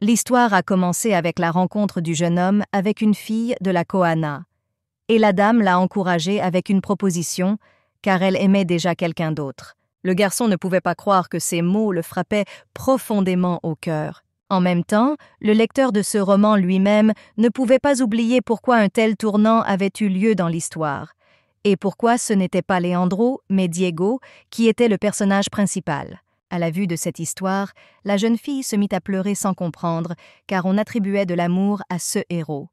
L'histoire a commencé avec la rencontre du jeune homme avec une fille de la Kohana. Et la dame l'a encouragé avec une proposition, car elle aimait déjà quelqu'un d'autre. Le garçon ne pouvait pas croire que ces mots le frappaient profondément au cœur. En même temps, le lecteur de ce roman lui-même ne pouvait pas oublier pourquoi un tel tournant avait eu lieu dans l'histoire, et pourquoi ce n'était pas Leandro, mais Diego, qui était le personnage principal. À la vue de cette histoire, la jeune fille se mit à pleurer sans comprendre, car on attribuait de l'amour à ce héros.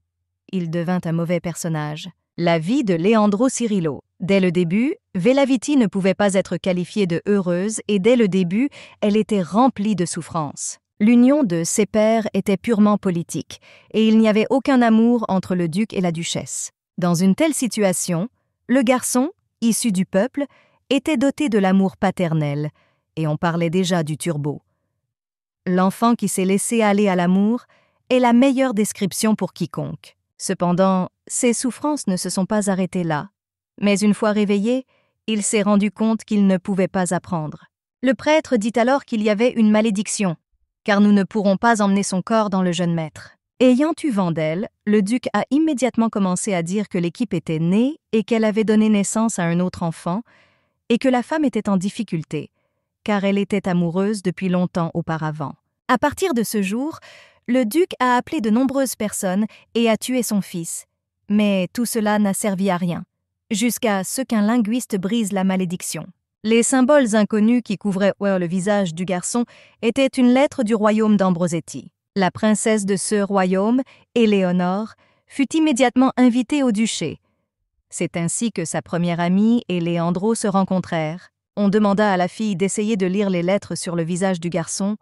Il devint un mauvais personnage. La vie de Leandro Cirillo. Dès le début, Velaviti ne pouvait pas être qualifiée de heureuse et dès le début, elle était remplie de souffrances. L'union de ses pères était purement politique et il n'y avait aucun amour entre le duc et la duchesse. Dans une telle situation, le garçon, issu du peuple, était doté de l'amour paternel et on parlait déjà du turbo. L'enfant qui s'est laissé aller à l'amour est la meilleure description pour quiconque. Cependant, ses souffrances ne se sont pas arrêtées là. Mais une fois réveillé, il s'est rendu compte qu'il ne pouvait pas apprendre. Le prêtre dit alors qu'il y avait une malédiction, car nous ne pourrons pas emmener son corps dans le jeune maître. Ayant eu vent d'elle, le duc a immédiatement commencé à dire que l'équipe était née et qu'elle avait donné naissance à un autre enfant, et que la femme était en difficulté, car elle était amoureuse depuis longtemps auparavant. À partir de ce jour, le duc a appelé de nombreuses personnes et a tué son fils. Mais tout cela n'a servi à rien, jusqu'à ce qu'un linguiste brise la malédiction. Les symboles inconnus qui couvraient le visage du garçon étaient une lettre du royaume d'Ambrosetti. La princesse de ce royaume, Éléonore, fut immédiatement invitée au duché. C'est ainsi que sa première amie et Leandro se rencontrèrent. On demanda à la fille d'essayer de lire les lettres sur le visage du garçon,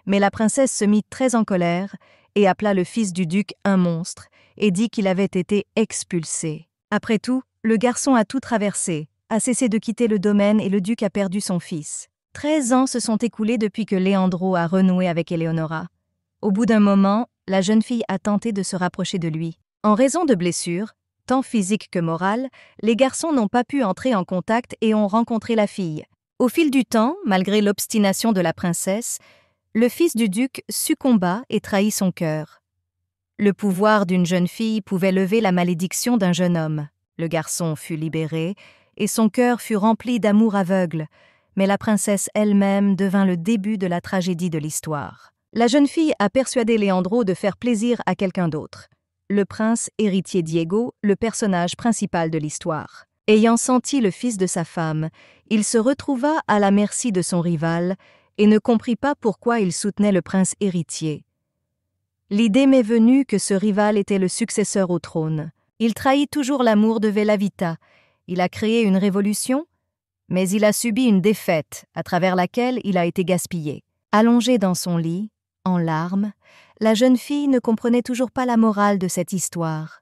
mais la princesse se mit très en colère et appela le fils du duc un monstre et dit qu'il avait été expulsé. Après tout, le garçon a tout traversé, a cessé de quitter le domaine et le duc a perdu son fils. 13 ans se sont écoulés depuis que Leandro a renoué avec Eleonora. Au bout d'un moment, la jeune fille a tenté de se rapprocher de lui. En raison de blessures, tant physiques que morales, les garçons n'ont pas pu entrer en contact et ont rencontré la fille. Au fil du temps, malgré l'obstination de la princesse, le fils du duc succomba et trahit son cœur. Le pouvoir d'une jeune fille pouvait lever la malédiction d'un jeune homme. Le garçon fut libéré et son cœur fut rempli d'amour aveugle, mais la princesse elle-même devint le début de la tragédie de l'histoire. La jeune fille a persuadé Leandro de faire plaisir à quelqu'un d'autre. Le prince héritier Diego, le personnage principal de l'histoire. Ayant senti le fils de sa femme, il se retrouva à la merci de son rival et ne comprit pas pourquoi il soutenait le prince héritier. L'idée m'est venue que ce rival était le successeur au trône. Il trahit toujours l'amour de Velavita. Il a créé une révolution, mais il a subi une défaite à travers laquelle il a été gaspillé. Allongée dans son lit, en larmes, la jeune fille ne comprenait toujours pas la morale de cette histoire.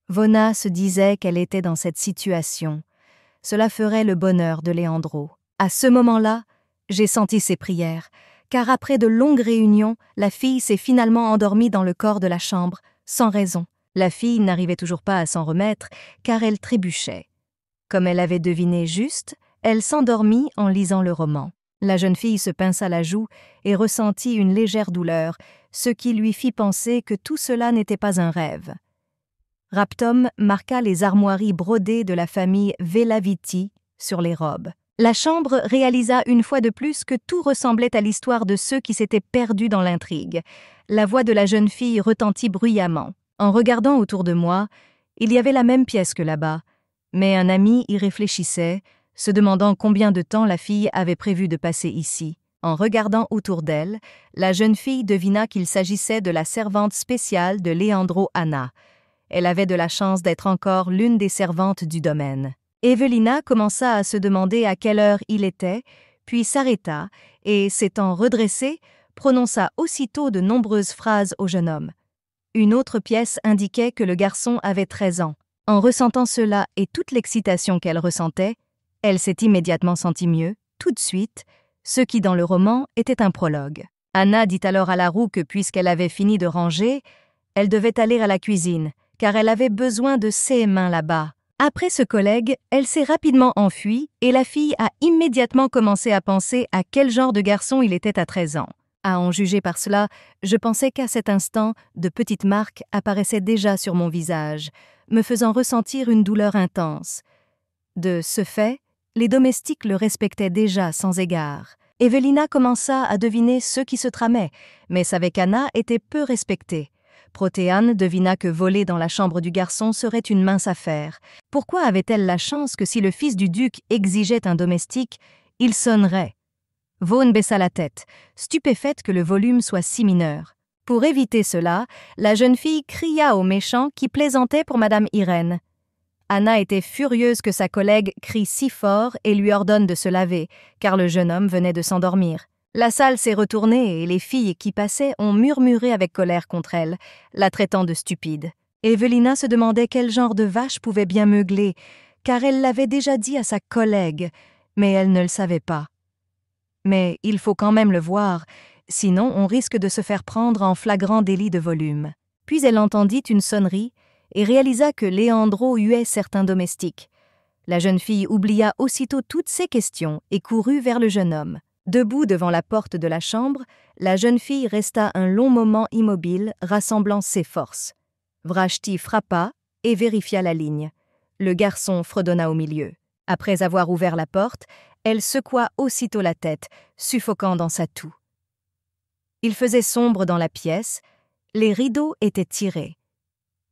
Vona se disait qu'elle était dans cette situation. Cela ferait le bonheur de Leandro. À ce moment-là, j'ai senti ses prières, car après de longues réunions, la fille s'est finalement endormie dans le corps de la chambre, sans raison. La fille n'arrivait toujours pas à s'en remettre, car elle trébuchait. Comme elle avait deviné juste, elle s'endormit en lisant le roman. La jeune fille se pinça la joue et ressentit une légère douleur, ce qui lui fit penser que tout cela n'était pas un rêve. Raptum marqua les armoiries brodées de la famille Velaviti sur les robes. La chambre réalisa une fois de plus que tout ressemblait à l'histoire de ceux qui s'étaient perdus dans l'intrigue. La voix de la jeune fille retentit bruyamment. En regardant autour de moi, il y avait la même pièce que là-bas, mais un ami y réfléchissait, se demandant combien de temps la fille avait prévu de passer ici. En regardant autour d'elle, la jeune fille devina qu'il s'agissait de la servante spéciale de Leandro Anna. Elle avait de la chance d'être encore l'une des servantes du domaine. Evelina commença à se demander à quelle heure il était, puis s'arrêta et, s'étant redressée, prononça aussitôt de nombreuses phrases au jeune homme. Une autre pièce indiquait que le garçon avait 13 ans. En ressentant cela et toute l'excitation qu'elle ressentait, elle s'est immédiatement sentie mieux, tout de suite, ce qui dans le roman était un prologue. Anna dit alors à la roue que puisqu'elle avait fini de ranger, elle devait aller à la cuisine, car elle avait besoin de ses mains là-bas. Après ce collègue, elle s'est rapidement enfuie et la fille a immédiatement commencé à penser à quel genre de garçon il était à 13 ans. À en juger par cela, je pensais qu'à cet instant, de petites marques apparaissaient déjà sur mon visage, me faisant ressentir une douleur intense. De ce fait, les domestiques le respectaient déjà sans égard. Evelina commença à deviner ce qui se tramait, mais savait qu'Anna était peu respectée. Protéane devina que voler dans la chambre du garçon serait une mince affaire. Pourquoi avait-elle la chance que si le fils du duc exigeait un domestique, il sonnerait? Vaughn baissa la tête, stupéfaite que le volume soit si mineur. Pour éviter cela, la jeune fille cria au méchant qui plaisantait pour Madame Irène. Anna était furieuse que sa collègue crie si fort et lui ordonne de se laver, car le jeune homme venait de s'endormir. La salle s'est retournée et les filles qui passaient ont murmuré avec colère contre elle, la traitant de stupide. Evelina se demandait quel genre de vache pouvait bien meugler, car elle l'avait déjà dit à sa collègue, mais elle ne le savait pas. Mais il faut quand même le voir, sinon on risque de se faire prendre en flagrant délit de volume. Puis elle entendit une sonnerie et réalisa que Leandro huait certains domestiques. La jeune fille oublia aussitôt toutes ses questions et courut vers le jeune homme. Debout devant la porte de la chambre, la jeune fille resta un long moment immobile, rassemblant ses forces. Vrachti frappa et vérifia la ligne. Le garçon fredonna au milieu. Après avoir ouvert la porte, elle secoua aussitôt la tête, suffoquant dans sa toux. Il faisait sombre dans la pièce, les rideaux étaient tirés.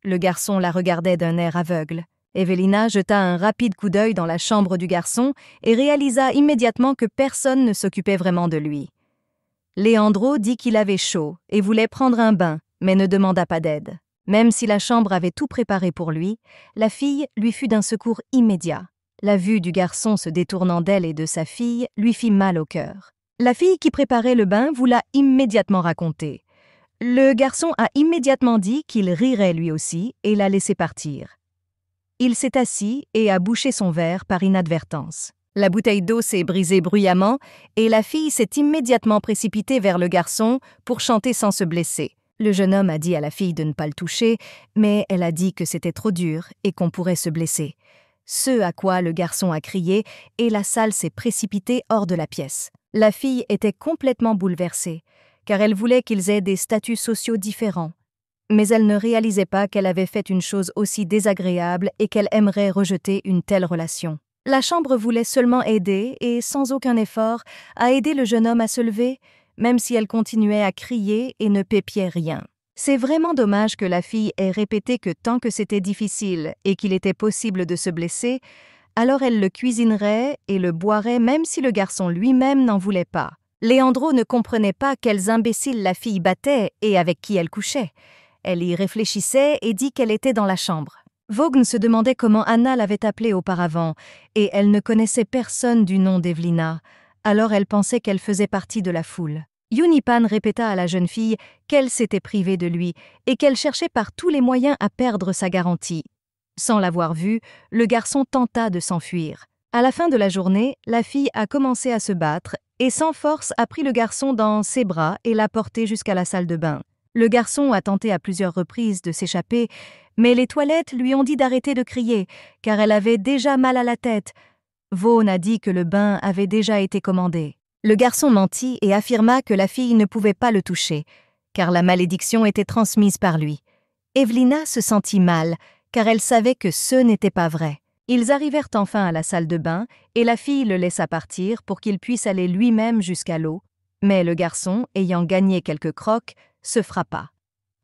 Le garçon la regardait d'un air aveugle. Evelina jeta un rapide coup d'œil dans la chambre du garçon et réalisa immédiatement que personne ne s'occupait vraiment de lui. Leandro dit qu'il avait chaud et voulait prendre un bain, mais ne demanda pas d'aide. Même si la chambre avait tout préparé pour lui, la fille lui fut d'un secours immédiat. La vue du garçon se détournant d'elle et de sa fille lui fit mal au cœur. La fille qui préparait le bain vous l'a immédiatement raconté. Le garçon a immédiatement dit qu'il rirait lui aussi et l'a laissé partir. Il s'est assis et a bouché son verre par inadvertance. La bouteille d'eau s'est brisée bruyamment et la fille s'est immédiatement précipitée vers le garçon pour chanter sans se blesser. Le jeune homme a dit à la fille de ne pas le toucher, mais elle a dit que c'était trop dur et qu'on pourrait se blesser. Ce à quoi le garçon a crié et la salle s'est précipitée hors de la pièce. La fille était complètement bouleversée, car elle voulait qu'ils aient des statuts sociaux différents. Mais elle ne réalisait pas qu'elle avait fait une chose aussi désagréable et qu'elle aimerait rejeter une telle relation. La chambre voulait seulement aider et, sans aucun effort, a aidé le jeune homme à se lever, même si elle continuait à crier et ne pépiait rien. C'est vraiment dommage que la fille ait répété que tant que c'était difficile et qu'il était possible de se blesser, alors elle le cuisinerait et le boirait même si le garçon lui-même n'en voulait pas. Leandro ne comprenait pas quels imbéciles la fille battait et avec qui elle couchait. Elle y réfléchissait et dit qu'elle était dans la chambre. Vaughn se demandait comment Anna l'avait appelée auparavant, et elle ne connaissait personne du nom d'Evelina, alors elle pensait qu'elle faisait partie de la foule. Yunipan répéta à la jeune fille qu'elle s'était privée de lui et qu'elle cherchait par tous les moyens à perdre sa garantie. Sans l'avoir vu, le garçon tenta de s'enfuir. À la fin de la journée, la fille a commencé à se battre et sans force a pris le garçon dans ses bras et l'a porté jusqu'à la salle de bain. Le garçon a tenté à plusieurs reprises de s'échapper, mais les toilettes lui ont dit d'arrêter de crier, car elle avait déjà mal à la tête. Vaughn a dit que le bain avait déjà été commandé. Le garçon mentit et affirma que la fille ne pouvait pas le toucher, car la malédiction était transmise par lui. Evelina se sentit mal, car elle savait que ce n'était pas vrai. Ils arrivèrent enfin à la salle de bain, et la fille le laissa partir pour qu'il puisse aller lui-même jusqu'à l'eau, mais le garçon, ayant gagné quelques crocs, se frappa.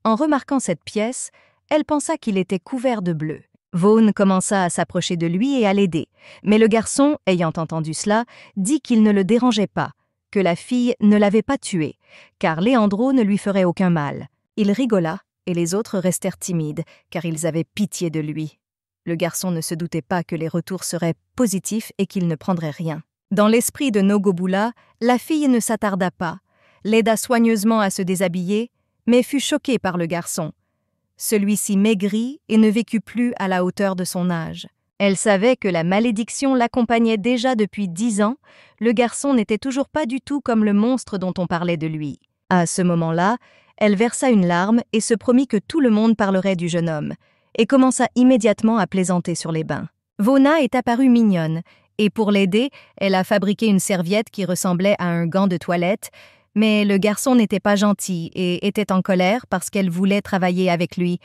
En remarquant cette pièce, elle pensa qu'il était couvert de bleu. Vaughn commença à s'approcher de lui et à l'aider, mais le garçon, ayant entendu cela, dit qu'il ne le dérangeait pas, que la fille ne l'avait pas tué, car Leandro ne lui ferait aucun mal. Il rigola, et les autres restèrent timides, car ils avaient pitié de lui. Le garçon ne se doutait pas que les retours seraient positifs et qu'il ne prendrait rien. Dans l'esprit de Nogobula, la fille ne s'attarda pas, l'aida soigneusement à se déshabiller, mais fut choquée par le garçon. Celui-ci maigrit et ne vécut plus à la hauteur de son âge. Elle savait que la malédiction l'accompagnait déjà depuis 10 ans, le garçon n'était toujours pas du tout comme le monstre dont on parlait de lui. À ce moment-là, elle versa une larme et se promit que tout le monde parlerait du jeune homme, et commença immédiatement à plaisanter sur les bains. Vona est apparue mignonne, et pour l'aider, elle a fabriqué une serviette qui ressemblait à un gant de toilette, Mais le garçon n'était pas gentil et était en colère parce qu'elle voulait travailler avec lui.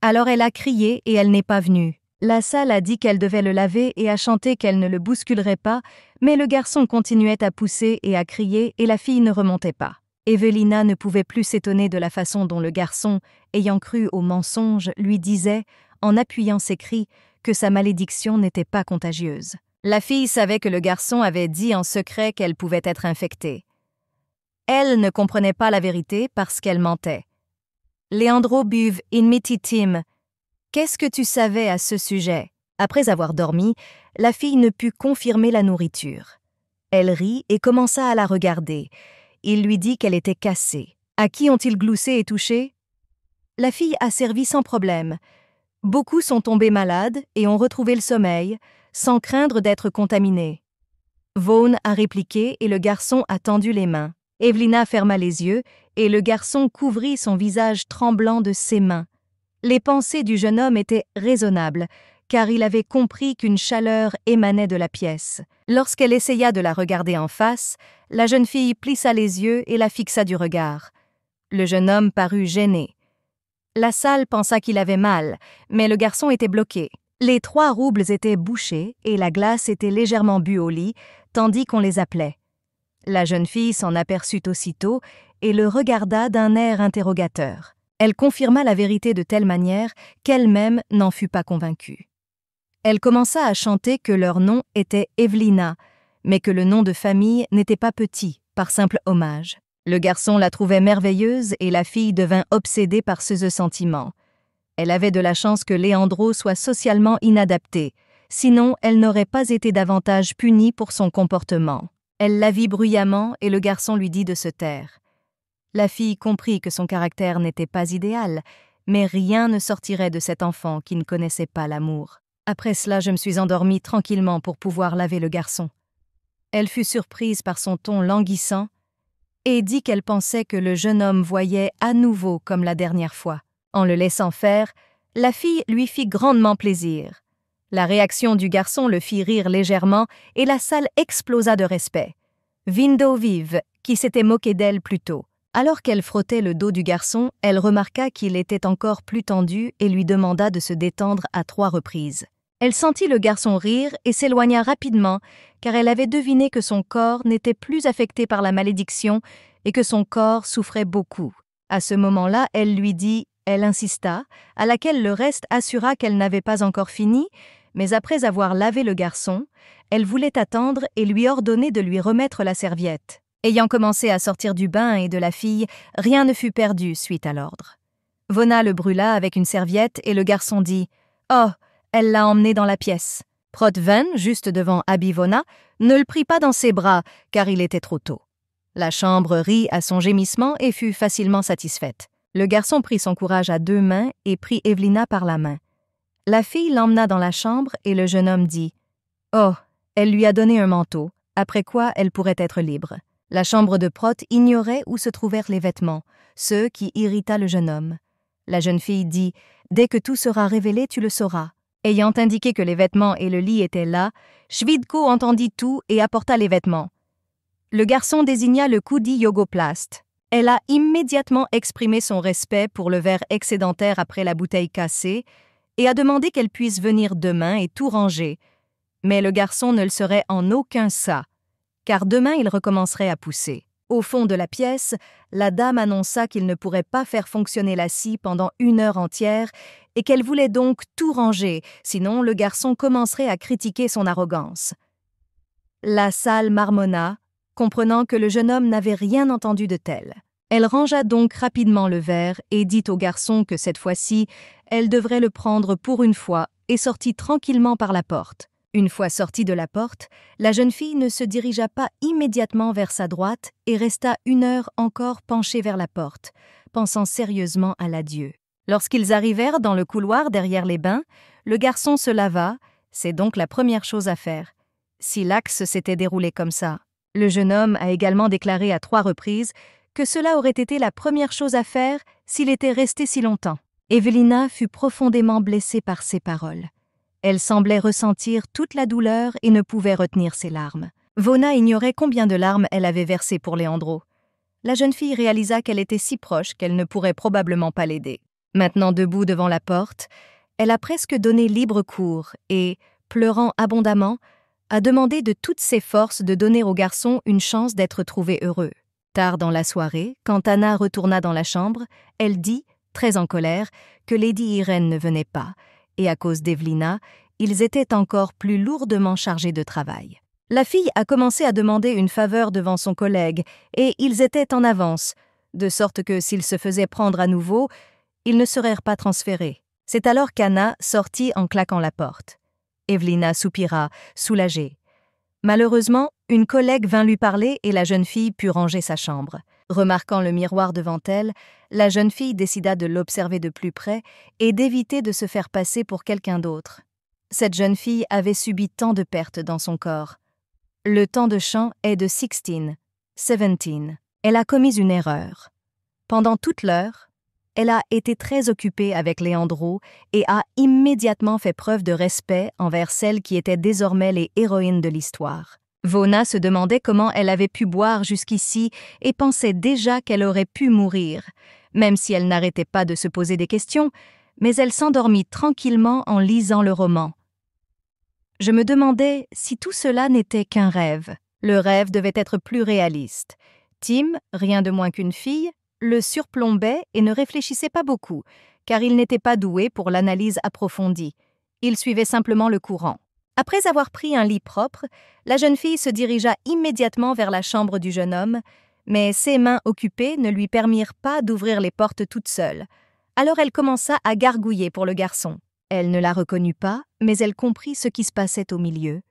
Alors elle a crié et elle n'est pas venue. La salle a dit qu'elle devait le laver et a chanté qu'elle ne le bousculerait pas, mais le garçon continuait à pousser et à crier et la fille ne remontait pas. Evelina ne pouvait plus s'étonner de la façon dont le garçon, ayant cru au mensonge, lui disait, en appuyant ses cris, que sa malédiction n'était pas contagieuse. La fille savait que le garçon avait dit en secret qu'elle pouvait être infectée. Elle ne comprenait pas la vérité parce qu'elle mentait. Leandro buve in mititim. Qu'est-ce que tu savais à ce sujet? Après avoir dormi, la fille ne put confirmer la nourriture. Elle rit et commença à la regarder. Il lui dit qu'elle était cassée. À qui ont-ils gloussé et touché? La fille a servi sans problème. Beaucoup sont tombés malades et ont retrouvé le sommeil, sans craindre d'être contaminés. Vaughn a répliqué et le garçon a tendu les mains. Evelina ferma les yeux et le garçon couvrit son visage tremblant de ses mains. Les pensées du jeune homme étaient raisonnables, car il avait compris qu'une chaleur émanait de la pièce. Lorsqu'elle essaya de la regarder en face, la jeune fille plissa les yeux et la fixa du regard. Le jeune homme parut gêné. La salle pensa qu'il avait mal, mais le garçon était bloqué. Les 3 roubles étaient bouchés et la glace était légèrement bue au lit, tandis qu'on les appelait. La jeune fille s'en aperçut aussitôt et le regarda d'un air interrogateur. Elle confirma la vérité de telle manière qu'elle-même n'en fut pas convaincue. Elle commença à chanter que leur nom était Evelina, mais que le nom de famille n'était pas petit, par simple hommage. Le garçon la trouvait merveilleuse et la fille devint obsédée par ce sentiment. Elle avait de la chance que Leandro soit socialement inadapté, sinon elle n'aurait pas été davantage punie pour son comportement. Elle la vit bruyamment et le garçon lui dit de se taire. La fille comprit que son caractère n'était pas idéal, mais rien ne sortirait de cet enfant qui ne connaissait pas l'amour. Après cela, je me suis endormie tranquillement pour pouvoir laver le garçon. Elle fut surprise par son ton languissant et dit qu'elle pensait que le jeune homme voyait à nouveau comme la dernière fois. En le laissant faire, la fille lui fit grandement plaisir. La réaction du garçon le fit rire légèrement et la salle explosa de respect. Vindo vive, qui s'était moqué d'elle plus tôt. Alors qu'elle frottait le dos du garçon, elle remarqua qu'il était encore plus tendu et lui demanda de se détendre à 3 reprises. Elle sentit le garçon rire et s'éloigna rapidement, car elle avait deviné que son corps n'était plus affecté par la malédiction et que son corps souffrait beaucoup. À ce moment-là, elle lui dit, elle insista, à laquelle le reste assura qu'elle n'avait pas encore fini, mais après avoir lavé le garçon, elle voulait attendre et lui ordonner de lui remettre la serviette. Ayant commencé à sortir du bain et de la fille, rien ne fut perdu suite à l'ordre. Vona le brûla avec une serviette et le garçon dit « Oh, elle l'a emmené dans la pièce. » Protven, juste devant Abivona, ne le prit pas dans ses bras car il était trop tôt. La chambre rit à son gémissement et fut facilement satisfaite. Le garçon prit son courage à 2 mains et prit Evelina par la main. La fille l'emmena dans la chambre et le jeune homme dit « Oh, elle lui a donné un manteau, après quoi elle pourrait être libre. » La chambre de Prot ignorait où se trouvèrent les vêtements, ce qui irrita le jeune homme. La jeune fille dit « Dès que tout sera révélé, tu le sauras. » Ayant indiqué que les vêtements et le lit étaient là, Shvidko entendit tout et apporta les vêtements. Le garçon désigna le Kudi Yogoplast. Elle a immédiatement exprimé son respect pour le verre excédentaire après la bouteille cassée et a demandé qu'elle puisse venir demain et tout ranger. Mais le garçon ne le serait en aucun cas, car demain il recommencerait à pousser. Au fond de la pièce, la dame annonça qu'il ne pourrait pas faire fonctionner la scie pendant 1 heure entière et qu'elle voulait donc tout ranger, sinon le garçon commencerait à critiquer son arrogance. La salle marmonna, comprenant que le jeune homme n'avait rien entendu de tel. Elle rangea donc rapidement le verre et dit au garçon que cette fois-ci, elle devrait le prendre pour une fois et sortit tranquillement par la porte. Une fois sortie de la porte, la jeune fille ne se dirigea pas immédiatement vers sa droite et resta 1 heure encore penchée vers la porte, pensant sérieusement à l'adieu. Lorsqu'ils arrivèrent dans le couloir derrière les bains, le garçon se lava, c'est donc la première chose à faire. Si l'axe s'était déroulé comme ça. Le jeune homme a également déclaré à 3 reprises que cela aurait été la première chose à faire s'il était resté si longtemps. Evelina fut profondément blessée par ces paroles. Elle semblait ressentir toute la douleur et ne pouvait retenir ses larmes. Vona ignorait combien de larmes elle avait versé pour Leandro. la jeune fille réalisa qu'elle était si proche qu'elle ne pourrait probablement pas l'aider. Maintenant debout devant la porte, elle a presque donné libre cours et, pleurant abondamment, a demandé de toutes ses forces de donner au garçon une chance d'être trouvé heureux. Tard dans la soirée, quand Anna retourna dans la chambre, elle dit, très en colère, que Lady Irène ne venait pas, et à cause d'Evelina, ils étaient encore plus lourdement chargés de travail. La fille a commencé à demander une faveur devant son collègue, et ils étaient en avance, de sorte que s'ils se faisaient prendre à nouveau, ils ne seraient pas transférés. C'est alors qu'Anna sortit en claquant la porte. Evelina soupira, soulagée. Malheureusement, une collègue vint lui parler et la jeune fille put ranger sa chambre. Remarquant le miroir devant elle, la jeune fille décida de l'observer de plus près et d'éviter de se faire passer pour quelqu'un d'autre. Cette jeune fille avait subi tant de pertes dans son corps. Le temps de chant est de 17. Elle a commis une erreur. Pendant toute l'heure, elle a été très occupée avec Leandro et a immédiatement fait preuve de respect envers celles qui étaient désormais les héroïnes de l'histoire. Vona se demandait comment elle avait pu boire jusqu'ici et pensait déjà qu'elle aurait pu mourir, même si elle n'arrêtait pas de se poser des questions, mais elle s'endormit tranquillement en lisant le roman. Je me demandais si tout cela n'était qu'un rêve. Le rêve devait être plus réaliste. Tim, rien de moins qu'une fille, le surplombait et ne réfléchissait pas beaucoup, car il n'était pas doué pour l'analyse approfondie. Il suivait simplement le courant. Après avoir pris un lit propre, la jeune fille se dirigea immédiatement vers la chambre du jeune homme, mais ses mains occupées ne lui permirent pas d'ouvrir les portes toute seule. Alors elle commença à gargouiller pour le garçon. Elle ne la reconnut pas, mais elle comprit ce qui se passait au milieu.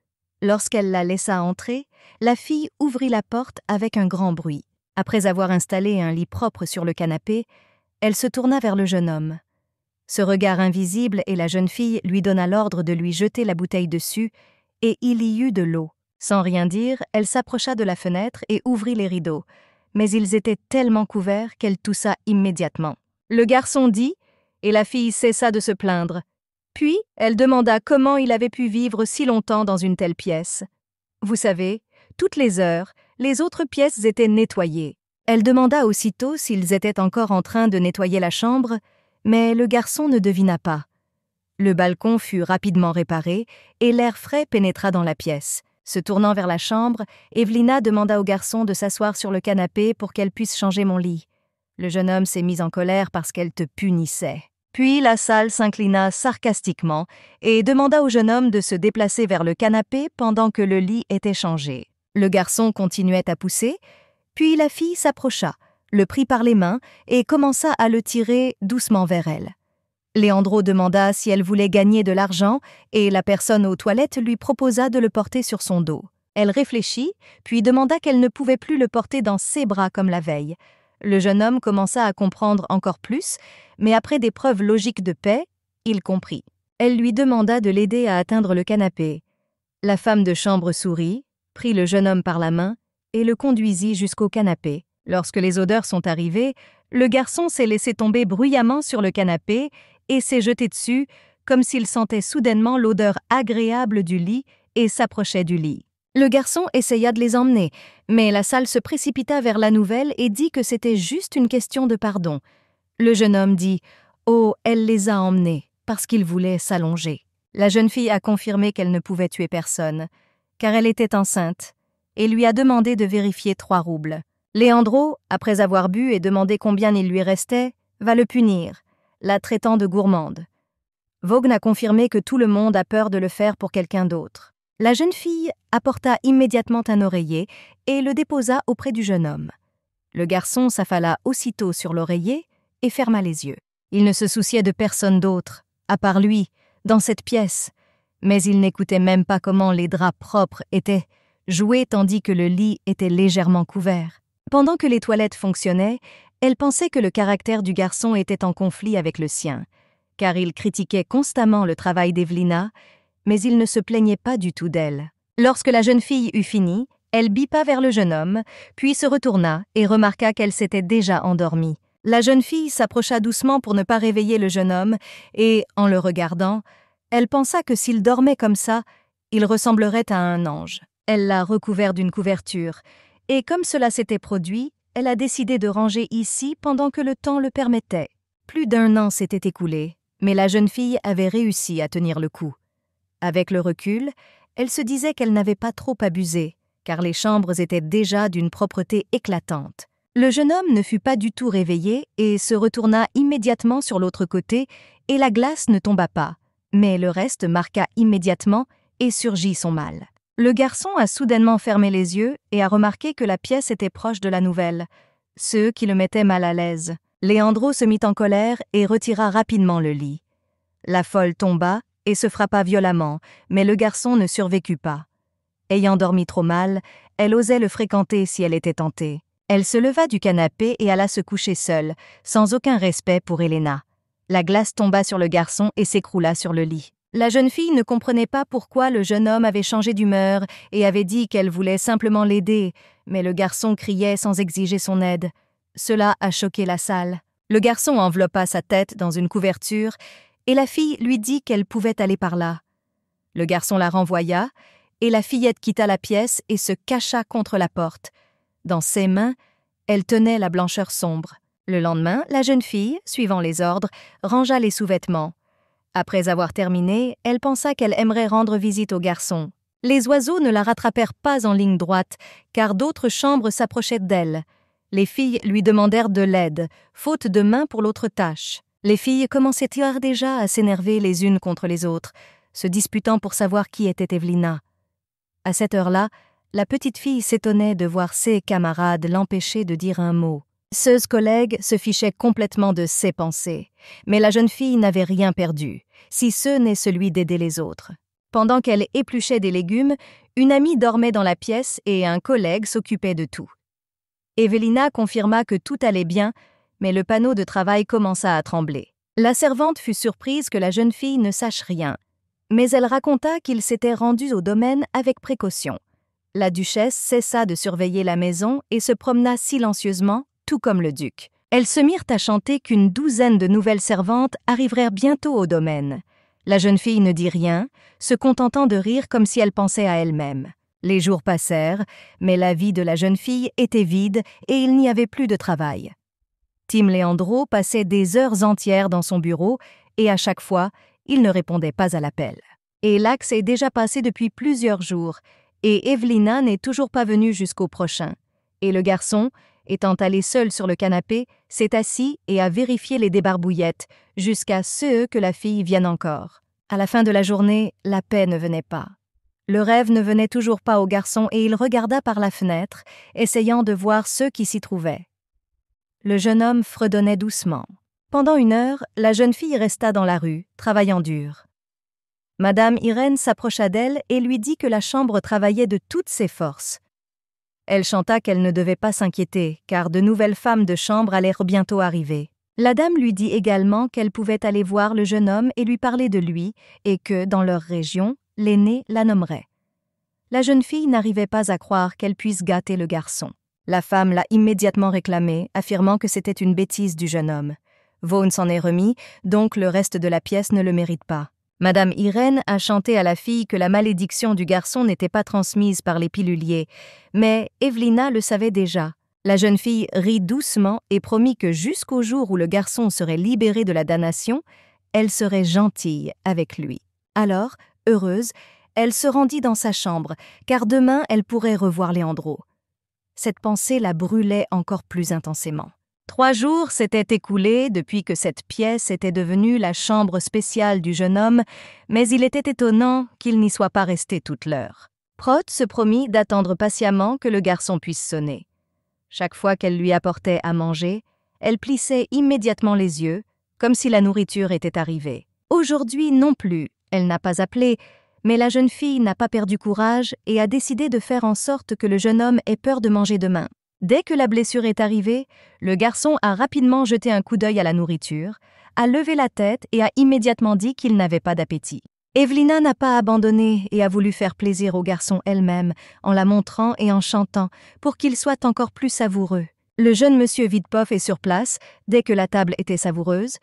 Lorsqu'elle la laissa entrer, la fille ouvrit la porte avec un grand bruit. Après avoir installé un lit propre sur le canapé, elle se tourna vers le jeune homme. Ce regard invisible et la jeune fille lui donna l'ordre de lui jeter la bouteille dessus, et il y eut de l'eau. Sans rien dire, elle s'approcha de la fenêtre et ouvrit les rideaux, mais ils étaient tellement couverts qu'elle toussa immédiatement. Le garçon dit, et la fille cessa de se plaindre. Puis, elle demanda comment il avait pu vivre si longtemps dans une telle pièce. Vous savez, toutes les heures, les autres pièces étaient nettoyées. Elle demanda aussitôt s'ils étaient encore en train de nettoyer la chambre, mais le garçon ne devina pas. Le balcon fut rapidement réparé et l'air frais pénétra dans la pièce. Se tournant vers la chambre, Evelina demanda au garçon de s'asseoir sur le canapé pour qu'elle puisse changer mon lit. Le jeune homme s'est mis en colère parce qu'elle te punissait. Puis la salle s'inclina sarcastiquement et demanda au jeune homme de se déplacer vers le canapé pendant que le lit était changé. Le garçon continuait à pousser, puis la fille s'approcha, le prit par les mains et commença à le tirer doucement vers elle. Leandro demanda si elle voulait gagner de l'argent et la personne aux toilettes lui proposa de le porter sur son dos. Elle réfléchit, puis demanda qu'elle ne pouvait plus le porter dans ses bras comme la veille. Le jeune homme commença à comprendre encore plus, mais après des preuves logiques de paix, il comprit. Elle lui demanda de l'aider à atteindre le canapé. La femme de chambre sourit, prit le jeune homme par la main et le conduisit jusqu'au canapé. Lorsque les odeurs sont arrivées, le garçon s'est laissé tomber bruyamment sur le canapé et s'est jeté dessus, comme s'il sentait soudainement l'odeur agréable du lit et s'approchait du lit. Le garçon essaya de les emmener, mais la salle se précipita vers la nouvelle et dit que c'était juste une question de pardon. Le jeune homme dit « Oh, elle les a emmenés, parce qu'il voulait s'allonger. » La jeune fille a confirmé qu'elle ne pouvait tuer personne, car elle était enceinte, et lui a demandé de vérifier 3 roubles. Leandro, après avoir bu et demandé combien il lui restait, va le punir, la traitant de gourmande. Vaughn a confirmé que tout le monde a peur de le faire pour quelqu'un d'autre. La jeune fille apporta immédiatement un oreiller et le déposa auprès du jeune homme. Le garçon s'affala aussitôt sur l'oreiller et ferma les yeux. Il ne se souciait de personne d'autre, à part lui, dans cette pièce, mais il n'écoutait même pas comment les draps propres étaient joués tandis que le lit était légèrement couvert. Pendant que les toilettes fonctionnaient, elle pensait que le caractère du garçon était en conflit avec le sien, car il critiquait constamment le travail d'Evelina, mais il ne se plaignait pas du tout d'elle. Lorsque la jeune fille eut fini, elle bipa vers le jeune homme, puis se retourna et remarqua qu'elle s'était déjà endormie. La jeune fille s'approcha doucement pour ne pas réveiller le jeune homme et, en le regardant, elle pensa que s'il dormait comme ça, il ressemblerait à un ange. Elle l'a recouvert d'une couverture, et comme cela s'était produit, elle a décidé de ranger ici pendant que le temps le permettait. Plus d'1 an s'était écoulé, mais la jeune fille avait réussi à tenir le coup. Avec le recul, elle se disait qu'elle n'avait pas trop abusé, car les chambres étaient déjà d'une propreté éclatante. Le jeune homme ne fut pas du tout réveillé et se retourna immédiatement sur l'autre côté, et la glace ne tomba pas, mais le reste marqua immédiatement et surgit son mal. Le garçon a soudainement fermé les yeux et a remarqué que la pièce était proche de la nouvelle, ce qui le mettait mal à l'aise. Leandro se mit en colère et retira rapidement le lit. La folle tomba et se frappa violemment, mais le garçon ne survécut pas. Ayant dormi trop mal, elle osait le fréquenter si elle était tentée. Elle se leva du canapé et alla se coucher seule, sans aucun respect pour Elena. La glace tomba sur le garçon et s'écroula sur le lit. La jeune fille ne comprenait pas pourquoi le jeune homme avait changé d'humeur et avait dit qu'elle voulait simplement l'aider, mais le garçon criait sans exiger son aide. Cela a choqué la salle. Le garçon enveloppa sa tête dans une couverture et la fille lui dit qu'elle pouvait aller par là. Le garçon la renvoya et la fillette quitta la pièce et se cacha contre la porte. Dans ses mains, elle tenait la blancheur sombre. Le lendemain, la jeune fille, suivant les ordres, rangea les sous-vêtements. Après avoir terminé, elle pensa qu'elle aimerait rendre visite au garçon. Les oiseaux ne la rattrapèrent pas en ligne droite, car d'autres chambres s'approchaient d'elle. Les filles lui demandèrent de l'aide, faute de main pour l'autre tâche. Les filles commençaient déjà à s'énerver les unes contre les autres, se disputant pour savoir qui était Evelina. À cette heure-là, la petite fille s'étonnait de voir ses camarades l'empêcher de dire un mot. Ses collègues se fichaient complètement de ses pensées, mais la jeune fille n'avait rien perdu, si ce n'est celui d'aider les autres. Pendant qu'elle épluchait des légumes, une amie dormait dans la pièce et un collègue s'occupait de tout. Evelina confirma que tout allait bien, mais le panneau de travail commença à trembler. La servante fut surprise que la jeune fille ne sache rien, mais elle raconta qu'ils s'étaient rendus au domaine avec précaution. La duchesse cessa de surveiller la maison et se promena silencieusement, tout comme le duc. Elles se mirent à chanter qu'une 12aine de nouvelles servantes arrivèrent bientôt au domaine. La jeune fille ne dit rien, se contentant de rire comme si elle pensait à elle-même. Les jours passèrent, mais la vie de la jeune fille était vide et il n'y avait plus de travail. Tim Leandro passait des heures entières dans son bureau et à chaque fois, il ne répondait pas à l'appel. Et l'axe est déjà passé depuis plusieurs jours et Evelina n'est toujours pas venue jusqu'au prochain. Et le garçon, étant allé seul sur le canapé, s'est assis et a vérifié les débarbouillettes jusqu'à ce que la fille vienne encore. À la fin de la journée, la paix ne venait pas. Le rêve ne venait toujours pas au garçon et il regarda par la fenêtre, essayant de voir ceux qui s'y trouvaient. Le jeune homme fredonnait doucement. Pendant 1 heure, la jeune fille resta dans la rue, travaillant dur. Madame Irène s'approcha d'elle et lui dit que la chambre travaillait de toutes ses forces. Elle chanta qu'elle ne devait pas s'inquiéter, car de nouvelles femmes de chambre allèrent bientôt arriver. La dame lui dit également qu'elle pouvait aller voir le jeune homme et lui parler de lui, et que, dans leur région, l'aîné la nommerait. La jeune fille n'arrivait pas à croire qu'elle puisse gâter le garçon. La femme l'a immédiatement réclamé, affirmant que c'était une bêtise du jeune homme. Vaughan s'en est remis, donc le reste de la pièce ne le mérite pas. Madame Irène a chanté à la fille que la malédiction du garçon n'était pas transmise par les piluliers, mais Evelina le savait déjà. La jeune fille rit doucement et promit que jusqu'au jour où le garçon serait libéré de la damnation, elle serait gentille avec lui. Alors, heureuse, elle se rendit dans sa chambre, car demain elle pourrait revoir Leandro. Cette pensée la brûlait encore plus intensément. 3 jours s'étaient écoulés depuis que cette pièce était devenue la chambre spéciale du jeune homme, mais il était étonnant qu'il n'y soit pas resté toute l'heure. Prot se promit d'attendre patiemment que le garçon puisse sonner. Chaque fois qu'elle lui apportait à manger, elle plissait immédiatement les yeux, comme si la nourriture était arrivée. Aujourd'hui non plus, elle n'a pas appelé, mais la jeune fille n'a pas perdu courage et a décidé de faire en sorte que le jeune homme ait peur de manger demain. Dès que la blessure est arrivée, le garçon a rapidement jeté un coup d'œil à la nourriture, a levé la tête et a immédiatement dit qu'il n'avait pas d'appétit. Evelina n'a pas abandonné et a voulu faire plaisir au garçon elle-même, en la montrant et en chantant, pour qu'il soit encore plus savoureux. Le jeune monsieur Vidpoff est sur place, dès que la table était savoureuse,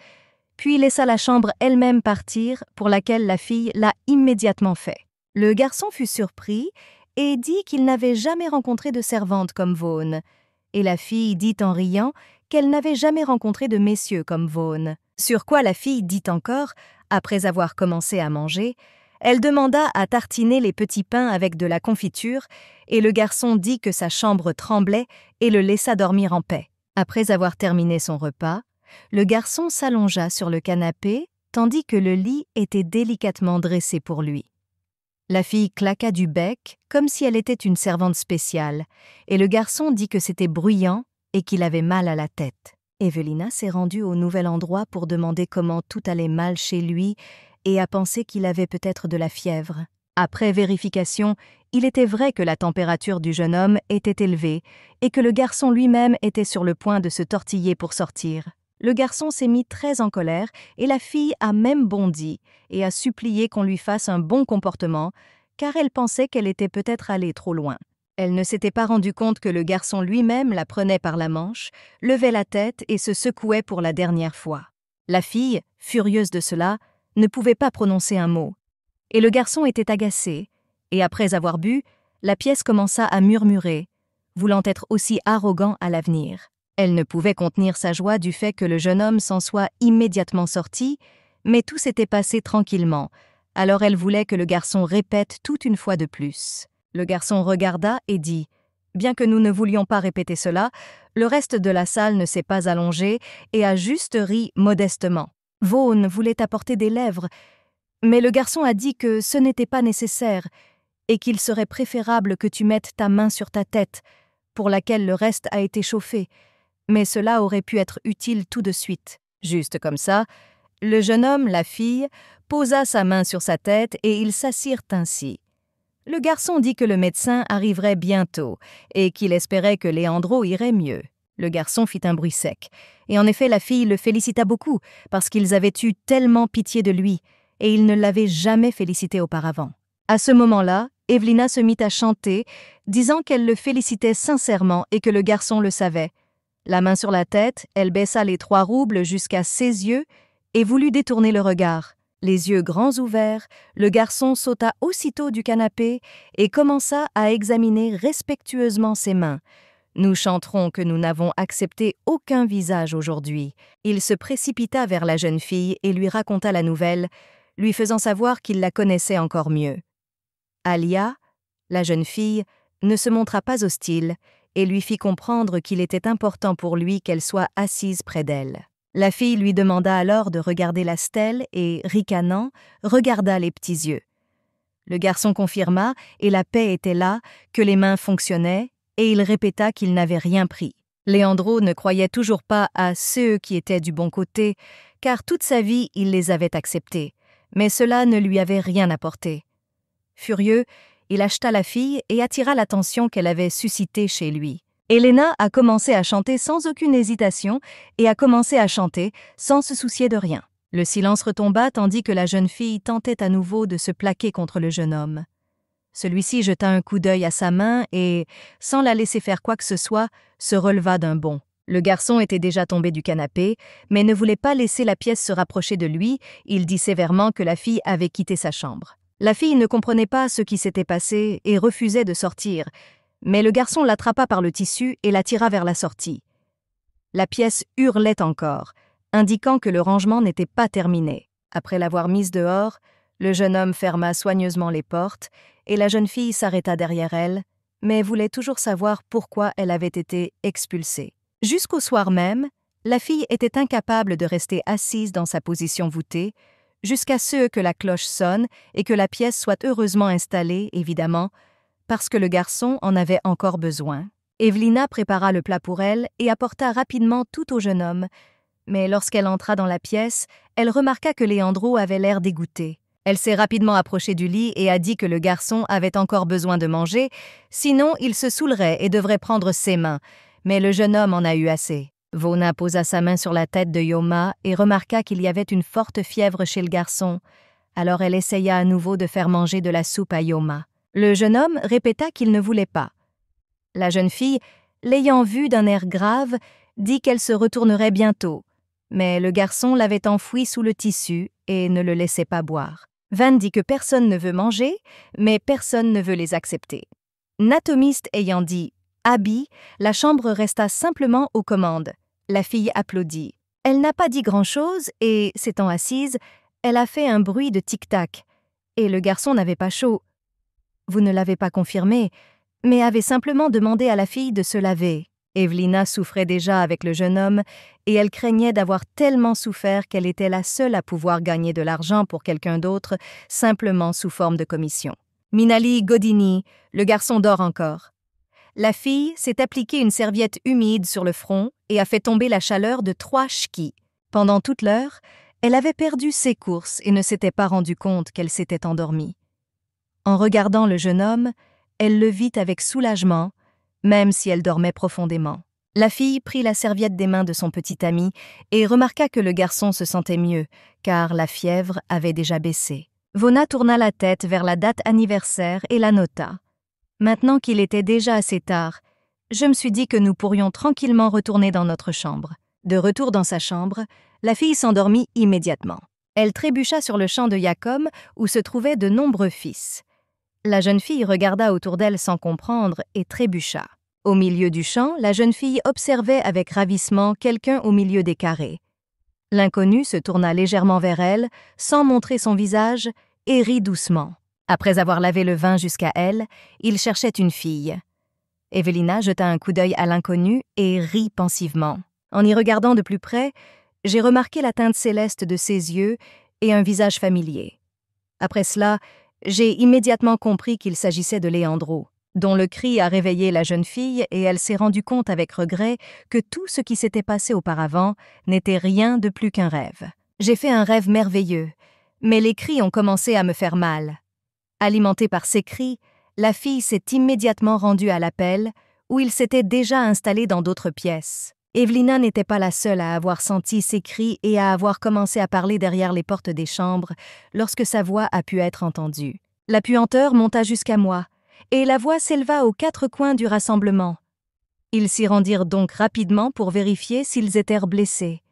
puis laissa la chambre elle-même partir, pour laquelle la fille l'a immédiatement fait. Le garçon fut surpris et dit qu'il n'avait jamais rencontré de servante comme Vaughan. Et la fille dit en riant qu'elle n'avait jamais rencontré de messieurs comme Vaughn. Sur quoi la fille dit encore, après avoir commencé à manger, elle demanda à tartiner les petits pains avec de la confiture, et le garçon dit que sa chambre tremblait et le laissa dormir en paix. Après avoir terminé son repas, le garçon s'allongea sur le canapé, tandis que le lit était délicatement dressé pour lui. La fille claqua du bec, comme si elle était une servante spéciale, et le garçon dit que c'était bruyant et qu'il avait mal à la tête. Evelina s'est rendue au nouvel endroit pour demander comment tout allait mal chez lui et a pensé qu'il avait peut-être de la fièvre. Après vérification, il était vrai que la température du jeune homme était élevée et que le garçon lui-même était sur le point de se tortiller pour sortir. Le garçon s'est mis très en colère et la fille a même bondi et a supplié qu'on lui fasse un bon comportement car elle pensait qu'elle était peut-être allée trop loin. Elle ne s'était pas rendue compte que le garçon lui-même la prenait par la manche, levait la tête et se secouait pour la dernière fois. La fille, furieuse de cela, ne pouvait pas prononcer un mot. Et le garçon était agacé, et après avoir bu, la pièce commença à murmurer, voulant être aussi arrogant à l'avenir. Elle ne pouvait contenir sa joie du fait que le jeune homme s'en soit immédiatement sorti, mais tout s'était passé tranquillement, alors elle voulait que le garçon répète tout une fois de plus. Le garçon regarda et dit « Bien que nous ne voulions pas répéter cela, le reste de la salle ne s'est pas allongé et a juste ri modestement. Vaughn voulait apporter des lèvres, mais le garçon a dit que ce n'était pas nécessaire et qu'il serait préférable que tu mettes ta main sur ta tête, pour laquelle le reste a été chauffé, mais cela aurait pu être utile tout de suite. » Juste comme ça, le jeune homme, la fille, posa sa main sur sa tête et ils s'assirent ainsi. Le garçon dit que le médecin arriverait bientôt et qu'il espérait que Leandro irait mieux. Le garçon fit un bruit sec, et en effet la fille le félicita beaucoup parce qu'ils avaient eu tellement pitié de lui, et il ne l'avait jamais félicité auparavant. À ce moment-là, Evelina se mit à chanter, disant qu'elle le félicitait sincèrement et que le garçon le savait. La main sur la tête, elle baissa les 3 roubles jusqu'à ses yeux et voulut détourner le regard. Les yeux grands ouverts, le garçon sauta aussitôt du canapé et commença à examiner respectueusement ses mains. Nous chanterons que nous n'avons accepté aucun visage aujourd'hui. Il se précipita vers la jeune fille et lui raconta la nouvelle, lui faisant savoir qu'il la connaissait encore mieux. Alia, la jeune fille, ne se montra pas hostile et lui fit comprendre qu'il était important pour lui qu'elle soit assise près d'elle. La fille lui demanda alors de regarder la stèle et, ricanant, regarda les petits yeux. Le garçon confirma, et la paix était là, que les mains fonctionnaient, et il répéta qu'il n'avait rien pris. Leandro ne croyait toujours pas à ceux qui étaient du bon côté, car toute sa vie il les avait acceptés, mais cela ne lui avait rien apporté. Furieux, il acheta la fille et attira l'attention qu'elle avait suscitée chez lui. Elena a commencé à chanter sans aucune hésitation et a commencé à chanter sans se soucier de rien. Le silence retomba tandis que la jeune fille tentait à nouveau de se plaquer contre le jeune homme. Celui-ci jeta un coup d'œil à sa main et, sans la laisser faire quoi que ce soit, se releva d'un bond. Le garçon était déjà tombé du canapé, mais ne voulait pas laisser la pièce se rapprocher de lui. Il dit sévèrement que la fille avait quitté sa chambre. La fille ne comprenait pas ce qui s'était passé et refusait de sortir, mais le garçon l'attrapa par le tissu et la tira vers la sortie. La pièce hurlait encore, indiquant que le rangement n'était pas terminé. Après l'avoir mise dehors, le jeune homme ferma soigneusement les portes et la jeune fille s'arrêta derrière elle, mais voulait toujours savoir pourquoi elle avait été expulsée. Jusqu'au soir même, la fille était incapable de rester assise dans sa position voûtée, jusqu'à ce que la cloche sonne et que la pièce soit heureusement installée, évidemment, parce que le garçon en avait encore besoin. Evelina prépara le plat pour elle et apporta rapidement tout au jeune homme, mais lorsqu'elle entra dans la pièce, elle remarqua que Leandro avait l'air dégoûté. Elle s'est rapidement approchée du lit et a dit que le garçon avait encore besoin de manger, sinon il se saoulerait et devrait prendre ses mains, mais le jeune homme en a eu assez. Vona posa sa main sur la tête de Yoma et remarqua qu'il y avait une forte fièvre chez le garçon, alors elle essaya à nouveau de faire manger de la soupe à Yoma. Le jeune homme répéta qu'il ne voulait pas. La jeune fille, l'ayant vu d'un air grave, dit qu'elle se retournerait bientôt, mais le garçon l'avait enfoui sous le tissu et ne le laissait pas boire. Van dit que personne ne veut manger, mais personne ne veut les accepter. Natomiste ayant dit Abby, la chambre resta simplement aux commandes. La fille applaudit. Elle n'a pas dit grand-chose et, s'étant assise, elle a fait un bruit de tic-tac. Et le garçon n'avait pas chaud. Vous ne l'avez pas confirmé, mais avait simplement demandé à la fille de se laver. Evelina souffrait déjà avec le jeune homme et elle craignait d'avoir tellement souffert qu'elle était la seule à pouvoir gagner de l'argent pour quelqu'un d'autre, simplement sous forme de commission. Minali Godini, le garçon dort encore. La fille s'est appliqué une serviette humide sur le front et a fait tomber la chaleur de 3 ch'kis. Pendant toute l'heure, elle avait perdu ses courses et ne s'était pas rendue compte qu'elle s'était endormie. En regardant le jeune homme, elle le vit avec soulagement, même si elle dormait profondément. La fille prit la serviette des mains de son petit ami et remarqua que le garçon se sentait mieux, car la fièvre avait déjà baissé. Vona tourna la tête vers la date anniversaire et la nota. Maintenant qu'il était déjà assez tard, je me suis dit que nous pourrions tranquillement retourner dans notre chambre. De retour dans sa chambre, la fille s'endormit immédiatement. Elle trébucha sur le champ de Jacob où se trouvaient de nombreux fils. La jeune fille regarda autour d'elle sans comprendre et trébucha. Au milieu du champ, la jeune fille observait avec ravissement quelqu'un au milieu des carrés. L'inconnu se tourna légèrement vers elle, sans montrer son visage, et rit doucement. Après avoir lavé le vin jusqu'à elle, il cherchait une fille. Evelina jeta un coup d'œil à l'inconnu et rit pensivement. En y regardant de plus près, j'ai remarqué la teinte céleste de ses yeux et un visage familier. Après cela, j'ai immédiatement compris qu'il s'agissait de Leandro, dont le cri a réveillé la jeune fille et elle s'est rendue compte avec regret que tout ce qui s'était passé auparavant n'était rien de plus qu'un rêve. J'ai fait un rêve merveilleux, mais les cris ont commencé à me faire mal. Alimentée par ces cris, la fille s'est immédiatement rendue à l'appel, où il s'était déjà installé dans d'autres pièces. Evelina n'était pas la seule à avoir senti ces cris et à avoir commencé à parler derrière les portes des chambres lorsque sa voix a pu être entendue. La puanteur monta jusqu'à moi, et la voix s'éleva aux 4 coins du rassemblement. Ils s'y rendirent donc rapidement pour vérifier s'ils étaient blessés.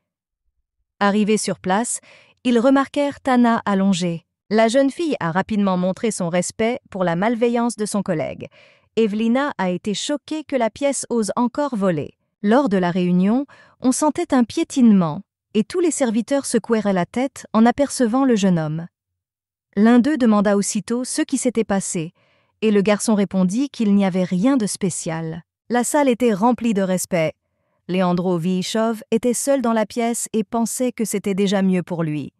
Arrivés sur place, ils remarquèrent Tana allongée. La jeune fille a rapidement montré son respect pour la malveillance de son collègue. Evelina a été choquée que la pièce ose encore voler. Lors de la réunion, on sentait un piétinement, et tous les serviteurs secouèrent la tête en apercevant le jeune homme. L'un d'eux demanda aussitôt ce qui s'était passé, et le garçon répondit qu'il n'y avait rien de spécial. La salle était remplie de respect. Leandro Viichov était seul dans la pièce et pensait que c'était déjà mieux pour lui.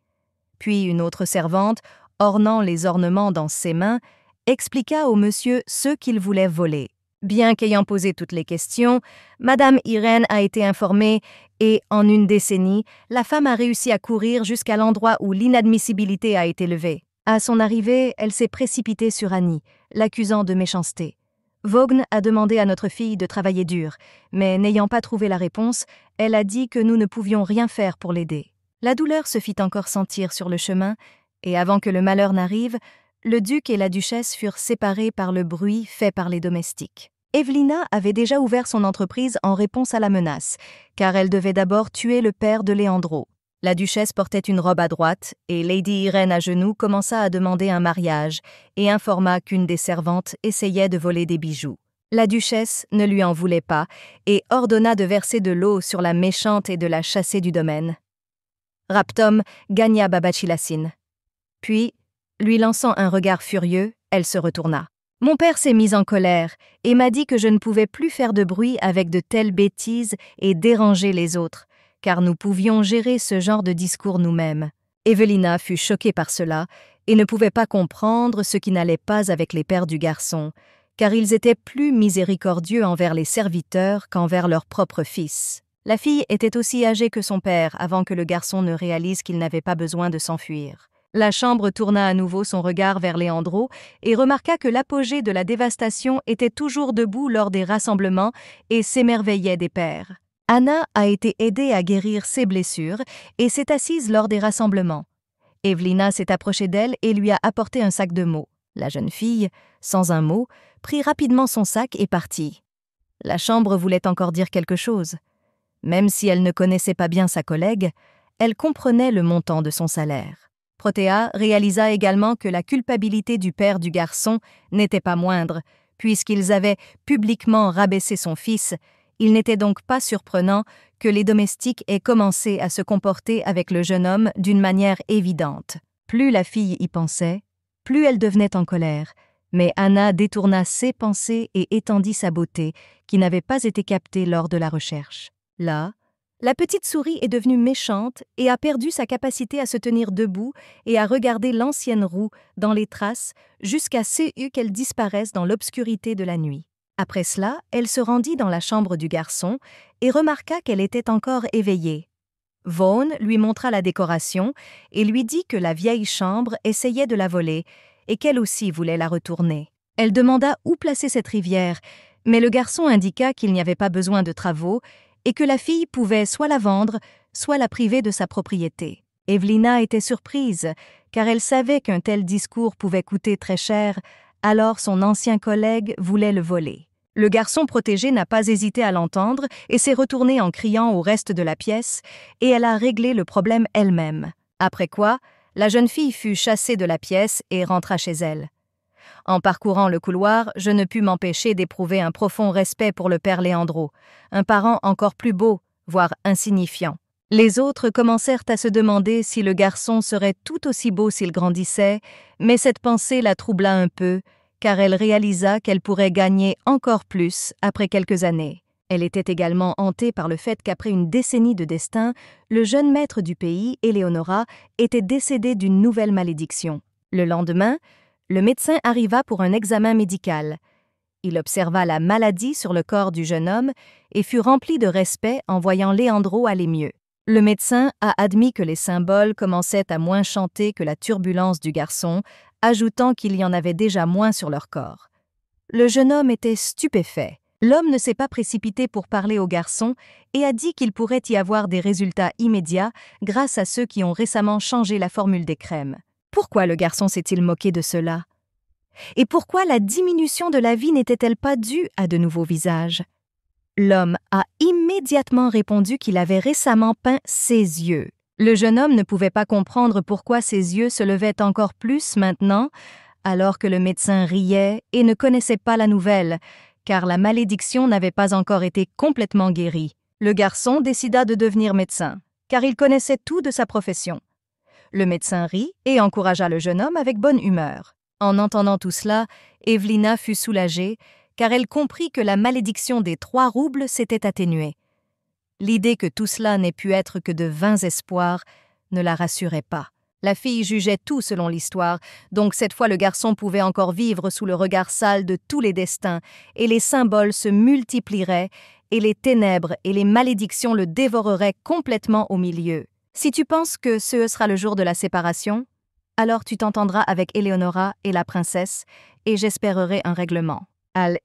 Puis une autre servante, ornant les ornements dans ses mains, expliqua au monsieur ce qu'il voulait voler. Bien qu'ayant posé toutes les questions, Madame Irène a été informée et, en une décennie, la femme a réussi à courir jusqu'à l'endroit où l'inadmissibilité a été levée. À son arrivée, elle s'est précipitée sur Annie, l'accusant de méchanceté. Vaughn a demandé à notre fille de travailler dur, mais n'ayant pas trouvé la réponse, elle a dit que nous ne pouvions rien faire pour l'aider. La douleur se fit encore sentir sur le chemin, et avant que le malheur n'arrive, le duc et la duchesse furent séparés par le bruit fait par les domestiques. Evelina avait déjà ouvert son entreprise en réponse à la menace, car elle devait d'abord tuer le père de Leandro. La duchesse portait une robe à droite, et Lady Irène à genoux commença à demander un mariage, et informa qu'une des servantes essayait de voler des bijoux. La duchesse ne lui en voulait pas, et ordonna de verser de l'eau sur la méchante et de la chasser du domaine. Raptom gagna Babachilassine. Puis, lui lançant un regard furieux, elle se retourna. Mon père s'est mis en colère et m'a dit que je ne pouvais plus faire de bruit avec de telles bêtises et déranger les autres, car nous pouvions gérer ce genre de discours nous-mêmes. Evelina fut choquée par cela et ne pouvait pas comprendre ce qui n'allait pas avec les pères du garçon, car ils étaient plus miséricordieux envers les serviteurs qu'envers leur propre fils. La fille était aussi âgée que son père avant que le garçon ne réalise qu'il n'avait pas besoin de s'enfuir. La chambre tourna à nouveau son regard vers Leandro et remarqua que l'apogée de la dévastation était toujours debout lors des rassemblements et s'émerveillait des pères. Anna a été aidée à guérir ses blessures et s'est assise lors des rassemblements. Evelina s'est approchée d'elle et lui a apporté un sac de mots. La jeune fille, sans un mot, prit rapidement son sac et partit. La chambre voulait encore dire quelque chose. Même si elle ne connaissait pas bien sa collègue, elle comprenait le montant de son salaire. Protea réalisa également que la culpabilité du père du garçon n'était pas moindre, Puisqu'ils avaient publiquement rabaissé son fils, il n'était donc pas surprenant que les domestiques aient commencé à se comporter avec le jeune homme d'une manière évidente. Plus la fille y pensait, plus elle devenait en colère, mais Anna détourna ses pensées et étendit sa beauté, qui n'avait pas été captée lors de la recherche. Là, la petite souris est devenue méchante et a perdu sa capacité à se tenir debout et à regarder l'ancienne roue dans les traces jusqu'à ce qu'elle disparaisse dans l'obscurité de la nuit. Après cela, elle se rendit dans la chambre du garçon et remarqua qu'elle était encore éveillée. Vaughn lui montra la décoration et lui dit que la vieille chambre essayait de la voler et qu'elle aussi voulait la retourner. Elle demanda où placer cette rivière, mais le garçon indiqua qu'il n'y avait pas besoin de travaux et que la fille pouvait soit la vendre, soit la priver de sa propriété. Evelina était surprise, car elle savait qu'un tel discours pouvait coûter très cher, alors son ancien collègue voulait le voler. Le garçon protégé n'a pas hésité à l'entendre et s'est retourné en criant au reste de la pièce, et elle a réglé le problème elle-même. Après quoi, la jeune fille fut chassée de la pièce et rentra chez elle. En parcourant le couloir, je ne pus m'empêcher d'éprouver un profond respect pour le père Leandro, un parent encore plus beau, voire insignifiant. Les autres commencèrent à se demander si le garçon serait tout aussi beau s'il grandissait, mais cette pensée la troubla un peu, car elle réalisa qu'elle pourrait gagner encore plus après quelques années. Elle était également hantée par le fait qu'après une décennie de destin, le jeune maître du pays, Eleonora, était décédé d'une nouvelle malédiction. Le lendemain, le médecin arriva pour un examen médical. Il observa la maladie sur le corps du jeune homme et fut rempli de respect en voyant Leandro aller mieux. Le médecin a admis que les symboles commençaient à moins chanter que la turbulence du garçon, ajoutant qu'il y en avait déjà moins sur leur corps. Le jeune homme était stupéfait. L'homme ne s'est pas précipité pour parler au garçon et a dit qu'il pourrait y avoir des résultats immédiats grâce à ceux qui ont récemment changé la formule des crèmes. Pourquoi le garçon s'est-il moqué de cela? Et pourquoi la diminution de la vie n'était-elle pas due à de nouveaux visages? L'homme a immédiatement répondu qu'il avait récemment peint ses yeux. Le jeune homme ne pouvait pas comprendre pourquoi ses yeux se levaient encore plus maintenant, alors que le médecin riait et ne connaissait pas la nouvelle, car la malédiction n'avait pas encore été complètement guérie. Le garçon décida de devenir médecin, car il connaissait tout de sa profession. Le médecin rit et encouragea le jeune homme avec bonne humeur. En entendant tout cela, Evelina fut soulagée, car elle comprit que la malédiction des 3 roubles s'était atténuée. L'idée que tout cela n'ait pu être que de vains espoirs ne la rassurait pas. La fille jugeait tout selon l'histoire, donc cette fois le garçon pouvait encore vivre sous le regard sale de tous les destins, et les symboles se multiplieraient, et les ténèbres et les malédictions le dévoreraient complètement au milieu. Si tu penses que ce sera le jour de la séparation, alors tu t'entendras avec Eleonora et la princesse, et j'espérerai un règlement.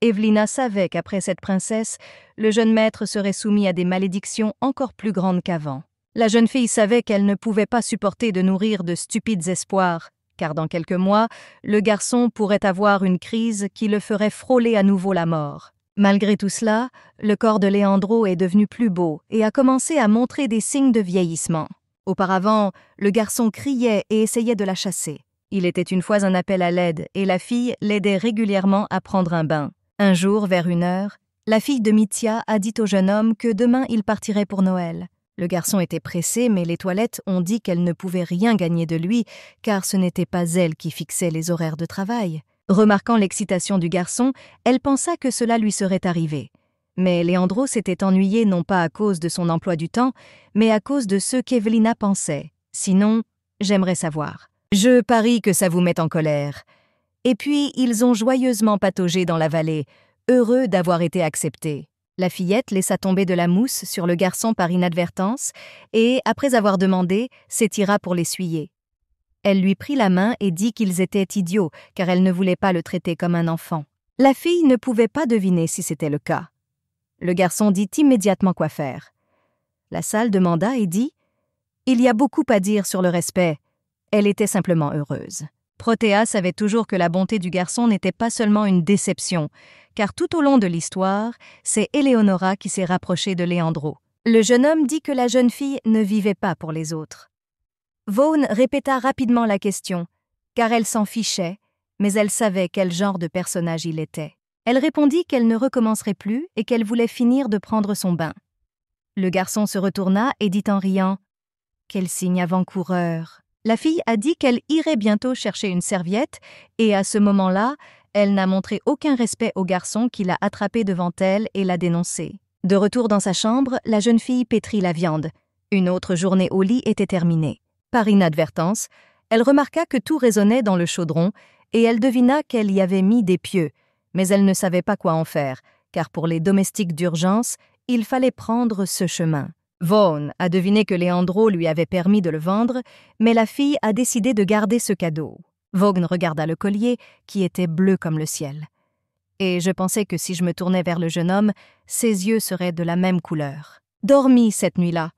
Evelina savait qu'après cette princesse, le jeune maître serait soumis à des malédictions encore plus grandes qu'avant. La jeune fille savait qu'elle ne pouvait pas supporter de nourrir de stupides espoirs, car dans quelques mois, le garçon pourrait avoir une crise qui le ferait frôler à nouveau la mort. Malgré tout cela, le corps de Leandro est devenu plus beau et a commencé à montrer des signes de vieillissement. Auparavant, le garçon criait et essayait de la chasser. Il était une fois un appel à l'aide et la fille l'aidait régulièrement à prendre un bain. Un jour, vers 1h, la fille de Mithia a dit au jeune homme que demain il partirait pour Noël. Le garçon était pressé, mais les toilettes ont dit qu'elle ne pouvait rien gagner de lui, car ce n'était pas elle qui fixait les horaires de travail. Remarquant l'excitation du garçon, elle pensa que cela lui serait arrivé. Mais Leandro s'était ennuyé non pas à cause de son emploi du temps, mais à cause de ce qu'Evelina pensait. Sinon, j'aimerais savoir. Je parie que ça vous met en colère. Et puis, ils ont joyeusement pataugé dans la vallée, heureux d'avoir été acceptés. La fillette laissa tomber de la mousse sur le garçon par inadvertance et, après avoir demandé, s'étira pour l'essuyer. Elle lui prit la main et dit qu'ils étaient idiots, car elle ne voulait pas le traiter comme un enfant. La fille ne pouvait pas deviner si c'était le cas. Le garçon dit immédiatement quoi faire. La salle demanda et dit « Il y a beaucoup à dire sur le respect. » Elle était simplement heureuse. Protéa savait toujours que la bonté du garçon n'était pas seulement une déception, car tout au long de l'histoire, c'est Eleonora qui s'est rapprochée de Leandro. Le jeune homme dit que la jeune fille ne vivait pas pour les autres. Vaughn répéta rapidement la question, car elle s'en fichait, mais elle savait quel genre de personnage il était. Elle répondit qu'elle ne recommencerait plus et qu'elle voulait finir de prendre son bain. Le garçon se retourna et dit en riant « Quel signe avant-coureur !» La fille a dit qu'elle irait bientôt chercher une serviette et à ce moment-là, elle n'a montré aucun respect au garçon qui l'a attrapé devant elle et l'a dénoncé. De retour dans sa chambre, la jeune fille pétrit la viande. Une autre journée au lit était terminée. Par inadvertance, elle remarqua que tout résonnait dans le chaudron et elle devina qu'elle y avait mis des pieux, mais elle ne savait pas quoi en faire, car pour les domestiques d'urgence, il fallait prendre ce chemin. Vaughn a deviné que Leandro lui avait permis de le vendre, mais la fille a décidé de garder ce cadeau. Vaughn regarda le collier, qui était bleu comme le ciel. Et je pensais que si je me tournais vers le jeune homme, ses yeux seraient de la même couleur. Dormis cette nuit-là.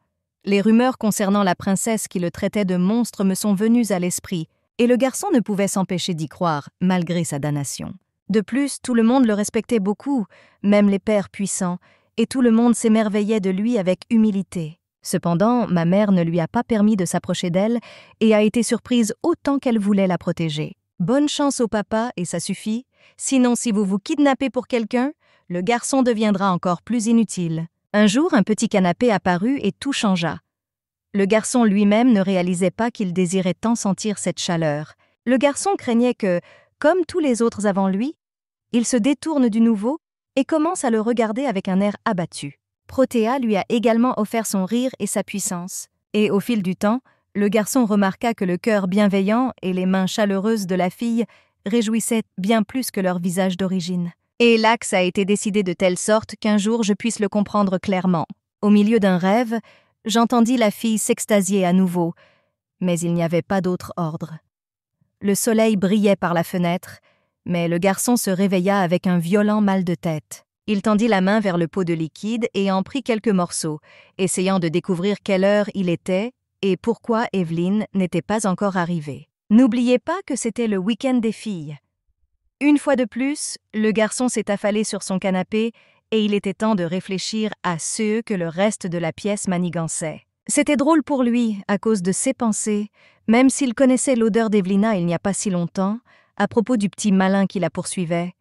Les rumeurs concernant la princesse qui le traitait de monstre me sont venues à l'esprit, et le garçon ne pouvait s'empêcher d'y croire, malgré sa damnation. De plus, tout le monde le respectait beaucoup, même les pères puissants, et tout le monde s'émerveillait de lui avec humilité. Cependant, ma mère ne lui a pas permis de s'approcher d'elle et a été surprise autant qu'elle voulait la protéger. Bonne chance au papa et ça suffit, sinon si vous vous kidnappez pour quelqu'un, le garçon deviendra encore plus inutile. Un jour, un petit canapé apparut et tout changea. Le garçon lui-même ne réalisait pas qu'il désirait tant sentir cette chaleur. Le garçon craignait que, comme tous les autres avant lui, il se détourne du nouveau et commence à le regarder avec un air abattu. Protéa lui a également offert son rire et sa puissance. Et au fil du temps, le garçon remarqua que le cœur bienveillant et les mains chaleureuses de la fille réjouissaient bien plus que leur visage d'origine. Et l'axe a été décidé de telle sorte qu'un jour je puisse le comprendre clairement. Au milieu d'un rêve, j'entendis la fille s'extasier à nouveau, mais il n'y avait pas d'autre ordre. Le soleil brillait par la fenêtre, mais le garçon se réveilla avec un violent mal de tête. Il tendit la main vers le pot de liquide et en prit quelques morceaux, essayant de découvrir quelle heure il était et pourquoi Evelyn n'était pas encore arrivée. N'oubliez pas que c'était le week-end des filles. Une fois de plus, le garçon s'est affalé sur son canapé et il était temps de réfléchir à ceux que le reste de la pièce manigançait. C'était drôle pour lui, à cause de ses pensées, même s'il connaissait l'odeur d'Evelina il n'y a pas si longtemps, à propos du petit malin qui la poursuivait.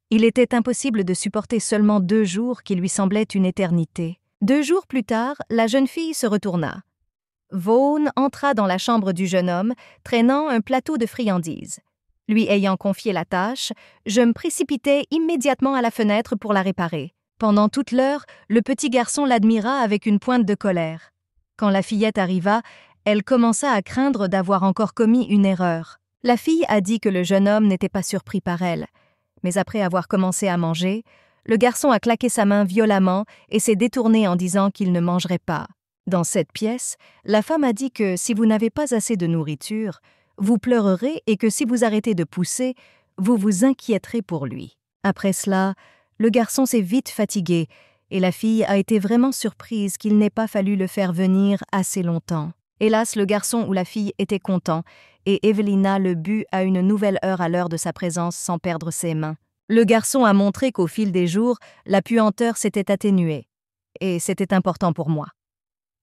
Il était impossible de supporter seulement 2 jours qui lui semblaient une éternité. 2 jours plus tard, la jeune fille se retourna. Vaughn entra dans la chambre du jeune homme, traînant un plateau de friandises. Lui ayant confié la tâche, je me précipitai immédiatement à la fenêtre pour la réparer. Pendant toute l'heure, le petit garçon l'admira avec une pointe de colère. Quand la fillette arriva, elle commença à craindre d'avoir encore commis une erreur. La fille a dit que le jeune homme n'était pas surpris par elle. Mais après avoir commencé à manger, le garçon a claqué sa main violemment et s'est détourné en disant qu'il ne mangerait pas. Dans cette pièce, la femme a dit que si vous n'avez pas assez de nourriture, vous pleurerez et que si vous arrêtez de pousser, vous vous inquiéterez pour lui. Après cela, le garçon s'est vite fatigué et la fille a été vraiment surprise qu'il n'ait pas fallu le faire venir assez longtemps. Hélas, le garçon ou la fille était content et Evelina le but à une nouvelle heure à l'heure de sa présence sans perdre ses mains. Le garçon a montré qu'au fil des jours, la puanteur s'était atténuée. Et c'était important pour moi.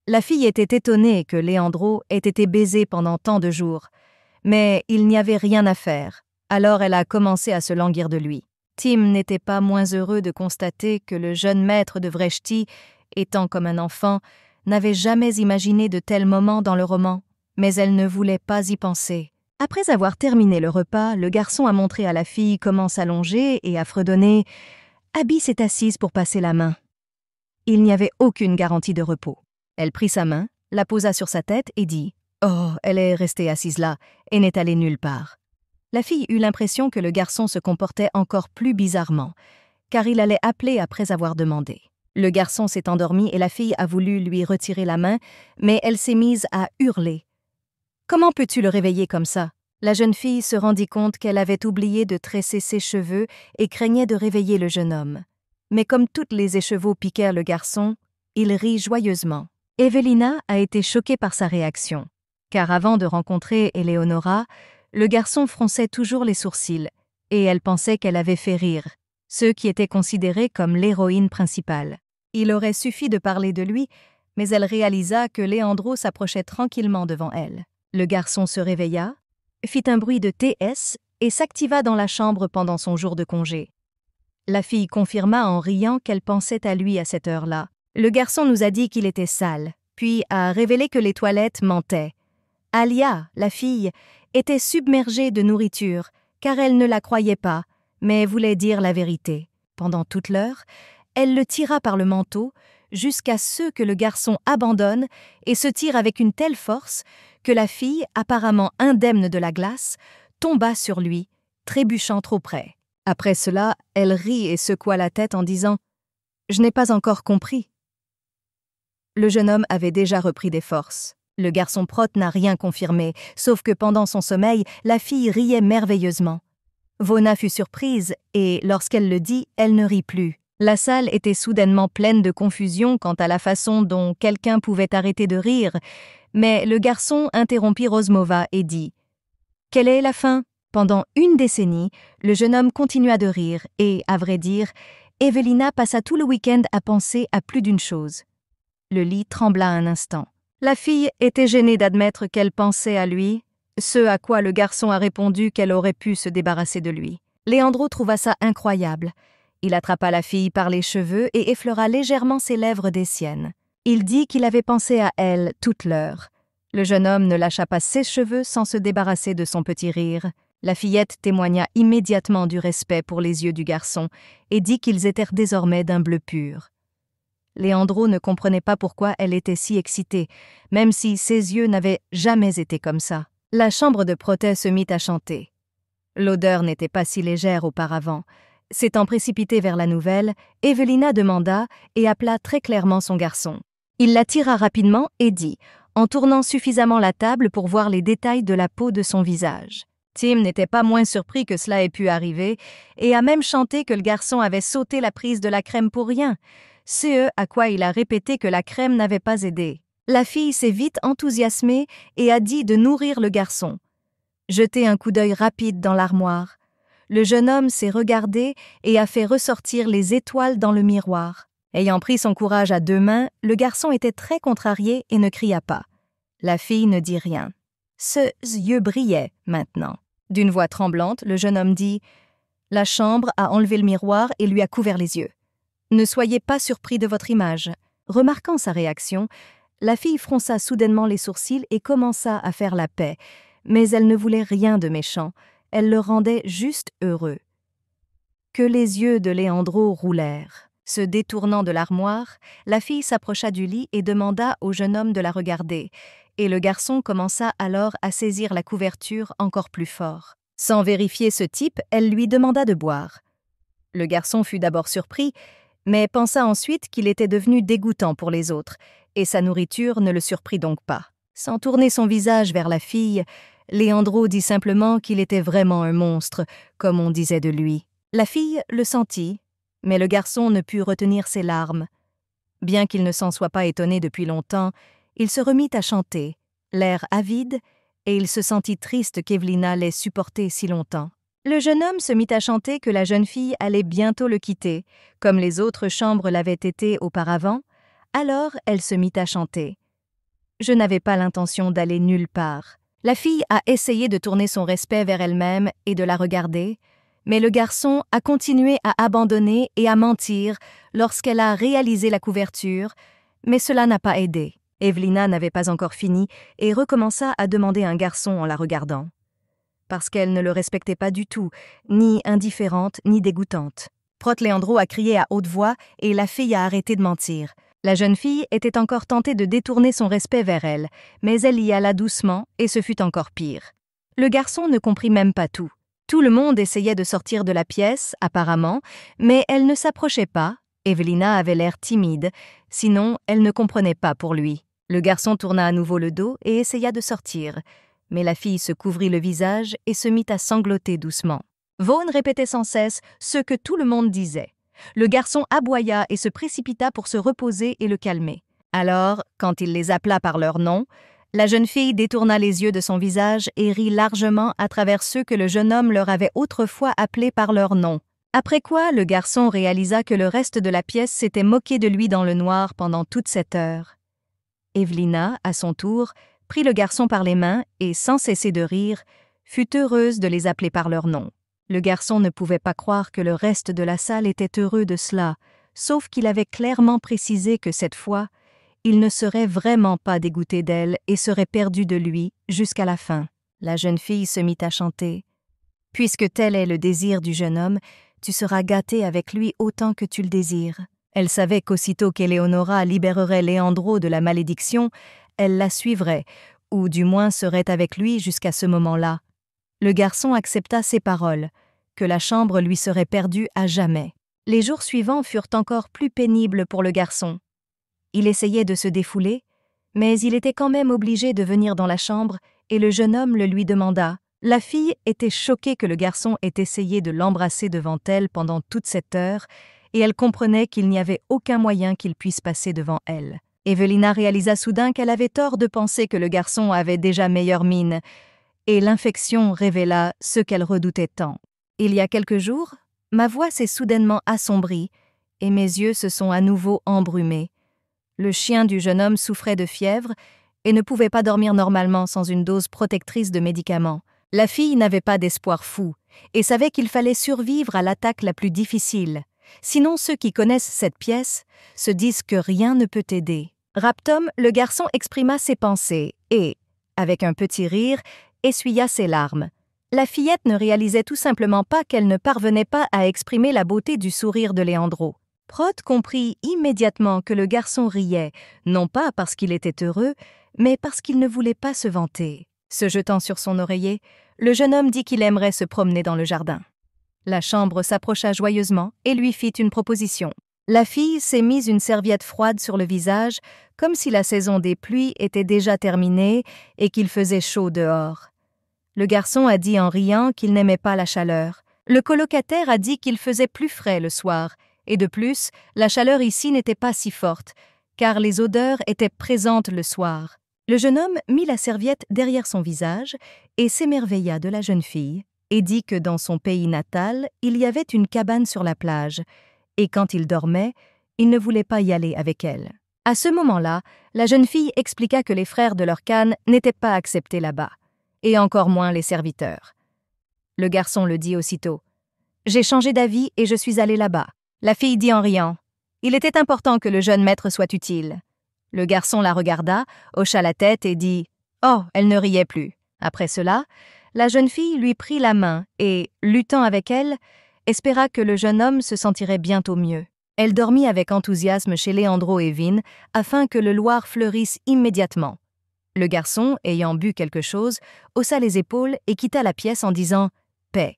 La fille était étonnée que Leandro ait été baisé pendant tant de jours, mais il n'y avait rien à faire. Alors elle a commencé à se languir de lui. Tim n'était pas moins heureux de constater que le jeune maître de Vreshti, étant comme un enfant, n'avait jamais imaginé de tels moments dans le roman, mais elle ne voulait pas y penser. Après avoir terminé le repas, le garçon a montré à la fille comment s'allonger et a fredonné « Abby s'est assise pour passer la main ». Il n'y avait aucune garantie de repos. Elle prit sa main, la posa sur sa tête et dit « Oh, elle est restée assise là et n'est allée nulle part ». La fille eut l'impression que le garçon se comportait encore plus bizarrement, car il allait appeler après avoir demandé. Le garçon s'est endormi et la fille a voulu lui retirer la main, mais elle s'est mise à hurler. « Comment peux-tu le réveiller comme ça ?» La jeune fille se rendit compte qu'elle avait oublié de tresser ses cheveux et craignait de réveiller le jeune homme. Mais comme toutes les écheveaux piquèrent le garçon, il rit joyeusement. Evelina a été choquée par sa réaction, car avant de rencontrer Eleonora, le garçon fronçait toujours les sourcils, et elle pensait qu'elle avait fait rire, ceux qui étaient considérés comme l'héroïne principale. Il aurait suffi de parler de lui, mais elle réalisa que Leandro s'approchait tranquillement devant elle. Le garçon se réveilla, fit un bruit de TS et s'activa dans la chambre pendant son jour de congé. La fille confirma en riant qu'elle pensait à lui à cette heure-là. Le garçon nous a dit qu'il était sale, puis a révélé que les toilettes mentaient. Alia, la fille, était submergée de nourriture, car elle ne la croyait pas, mais voulait dire la vérité. Pendant toute l'heure, elle le tira par le manteau, jusqu'à ce que le garçon abandonne et se tire avec une telle force que la fille, apparemment indemne de la glace, tomba sur lui, trébuchant trop près. Après cela, elle rit et secoua la tête en disant « Je n'ai pas encore compris ». Le jeune homme avait déjà repris des forces. Le garçon prote n'a rien confirmé, sauf que pendant son sommeil, la fille riait merveilleusement. Vona fut surprise et, lorsqu'elle le dit, elle ne rit plus. La salle était soudainement pleine de confusion quant à la façon dont quelqu'un pouvait arrêter de rire, mais le garçon interrompit Rozmova et dit « Quelle est la fin ?» Pendant une décennie, le jeune homme continua de rire et, à vrai dire, Evelina passa tout le week-end à penser à plus d'une chose. Le lit trembla un instant. La fille était gênée d'admettre qu'elle pensait à lui, ce à quoi le garçon a répondu qu'elle aurait pu se débarrasser de lui. Leandro trouva ça incroyable. Il attrapa la fille par les cheveux et effleura légèrement ses lèvres des siennes. Il dit qu'il avait pensé à elle toute l'heure. Le jeune homme ne lâcha pas ses cheveux sans se débarrasser de son petit rire. La fillette témoigna immédiatement du respect pour les yeux du garçon et dit qu'ils étaient désormais d'un bleu pur. Leandro ne comprenait pas pourquoi elle était si excitée, même si ses yeux n'avaient jamais été comme ça. La chambre de Protet se mit à chanter. L'odeur n'était pas si légère auparavant. S'étant précipitée vers la nouvelle, Evelina demanda et appela très clairement son garçon. Il la tira rapidement et dit, en tournant suffisamment la table pour voir les détails de la peau de son visage. Tim n'était pas moins surpris que cela ait pu arriver et a même chanté que le garçon avait sauté la prise de la crème pour rien, ce à quoi il a répété que la crème n'avait pas aidé. La fille s'est vite enthousiasmée et a dit de nourrir le garçon. Jetez un coup d'œil rapide dans l'armoire. Le jeune homme s'est regardé et a fait ressortir les étoiles dans le miroir. Ayant pris son courage à deux mains, le garçon était très contrarié et ne cria pas. La fille ne dit rien. Ses yeux brillaient maintenant. D'une voix tremblante, le jeune homme dit « La chambre a enlevé le miroir et lui a couvert les yeux. Ne soyez pas surpris de votre image. » Remarquant sa réaction, la fille fronça soudainement les sourcils et commença à faire la paix, mais elle ne voulait rien de méchant, elle le rendait juste heureux. Que les yeux de Leandro roulèrent. Se détournant de l'armoire, la fille s'approcha du lit et demanda au jeune homme de la regarder, et le garçon commença alors à saisir la couverture encore plus fort. Sans vérifier ce type, elle lui demanda de boire. Le garçon fut d'abord surpris, mais pensa ensuite qu'il était devenu dégoûtant pour les autres, et sa nourriture ne le surprit donc pas. Sans tourner son visage vers la fille, Leandro dit simplement qu'il était vraiment un monstre, comme on disait de lui. La fille le sentit, mais le garçon ne put retenir ses larmes. Bien qu'il ne s'en soit pas étonné depuis longtemps, il se remit à chanter, l'air avide, et il se sentit triste qu'Evelina l'ait supporté si longtemps. Le jeune homme se mit à chanter que la jeune fille allait bientôt le quitter, comme les autres chambres l'avaient été auparavant, alors elle se mit à chanter. Je n'avais pas l'intention d'aller nulle part. La fille a essayé de tourner son respect vers elle-même et de la regarder, mais le garçon a continué à abandonner et à mentir lorsqu'elle a réalisé la couverture, mais cela n'a pas aidé. Evelina n'avait pas encore fini et recommença à demander un garçon en la regardant. Parce qu'elle ne le respectait pas du tout, ni indifférente, ni dégoûtante. Prote Leandro a crié à haute voix et la fille a arrêté de mentir. La jeune fille était encore tentée de détourner son respect vers elle, mais elle y alla doucement et ce fut encore pire. Le garçon ne comprit même pas tout. Tout le monde essayait de sortir de la pièce, apparemment, mais elle ne s'approchait pas. Evelina avait l'air timide, sinon elle ne comprenait pas pour lui. Le garçon tourna à nouveau le dos et essaya de sortir, mais la fille se couvrit le visage et se mit à sangloter doucement. Vaughn répétait sans cesse ce que tout le monde disait. Le garçon aboya et se précipita pour se reposer et le calmer. Alors, quand il les appela par leur nom, la jeune fille détourna les yeux de son visage et rit largement à travers ceux que le jeune homme leur avait autrefois appelés par leur nom. Après quoi, le garçon réalisa que le reste de la pièce s'était moqué de lui dans le noir pendant toute cette heure. Evelina, à son tour, prit le garçon par les mains et, sans cesser de rire, fut heureuse de les appeler par leur nom. Le garçon ne pouvait pas croire que le reste de la salle était heureux de cela, sauf qu'il avait clairement précisé que cette fois, il ne serait vraiment pas dégoûté d'elle et serait perdu de lui jusqu'à la fin. La jeune fille se mit à chanter. « Puisque tel est le désir du jeune homme, tu seras gâté avec lui autant que tu le désires. » Elle savait qu'aussitôt qu'Éléonora libérerait Léandro de la malédiction, elle la suivrait, ou du moins serait avec lui jusqu'à ce moment-là. Le garçon accepta ces paroles, que la chambre lui serait perdue à jamais. Les jours suivants furent encore plus pénibles pour le garçon. Il essayait de se défouler, mais il était quand même obligé de venir dans la chambre et le jeune homme le lui demanda. La fille était choquée que le garçon ait essayé de l'embrasser devant elle pendant toute cette heure et elle comprenait qu'il n'y avait aucun moyen qu'il puisse passer devant elle. Evelina réalisa soudain qu'elle avait tort de penser que le garçon avait déjà meilleure mine, et l'infection révéla ce qu'elle redoutait tant. Il y a quelques jours, ma voix s'est soudainement assombrie et mes yeux se sont à nouveau embrumés. Le chien du jeune homme souffrait de fièvre et ne pouvait pas dormir normalement sans une dose protectrice de médicaments. La fille n'avait pas d'espoir fou et savait qu'il fallait survivre à l'attaque la plus difficile. Sinon, ceux qui connaissent cette pièce se disent que rien ne peut aider. Raptum, le garçon exprima ses pensées et, avec un petit rire, essuya ses larmes. La fillette ne réalisait tout simplement pas qu'elle ne parvenait pas à exprimer la beauté du sourire de Léandro. Prot comprit immédiatement que le garçon riait, non pas parce qu'il était heureux, mais parce qu'il ne voulait pas se vanter. Se jetant sur son oreiller, le jeune homme dit qu'il aimerait se promener dans le jardin. La chambre s'approcha joyeusement et lui fit une proposition. La fille s'est mise une serviette froide sur le visage, comme si la saison des pluies était déjà terminée et qu'il faisait chaud dehors. Le garçon a dit en riant qu'il n'aimait pas la chaleur. Le colocataire a dit qu'il faisait plus frais le soir, et de plus, la chaleur ici n'était pas si forte, car les odeurs étaient présentes le soir. Le jeune homme mit la serviette derrière son visage et s'émerveilla de la jeune fille, et dit que dans son pays natal, il y avait une cabane sur la plage, et quand il dormait, il ne voulait pas y aller avec elle. À ce moment-là, la jeune fille expliqua que les frères de leur canne n'étaient pas acceptés là-bas, et encore moins les serviteurs. Le garçon le dit aussitôt. « J'ai changé d'avis et je suis allé là-bas. » La fille dit en riant. Il était important que le jeune maître soit utile. Le garçon la regarda, hocha la tête et dit « Oh, elle ne riait plus. » Après cela, la jeune fille lui prit la main et, luttant avec elle, espéra que le jeune homme se sentirait bientôt mieux. Elle dormit avec enthousiasme chez Léandro et Vin afin que le Loir fleurisse immédiatement. Le garçon, ayant bu quelque chose, haussa les épaules et quitta la pièce en disant « Paix.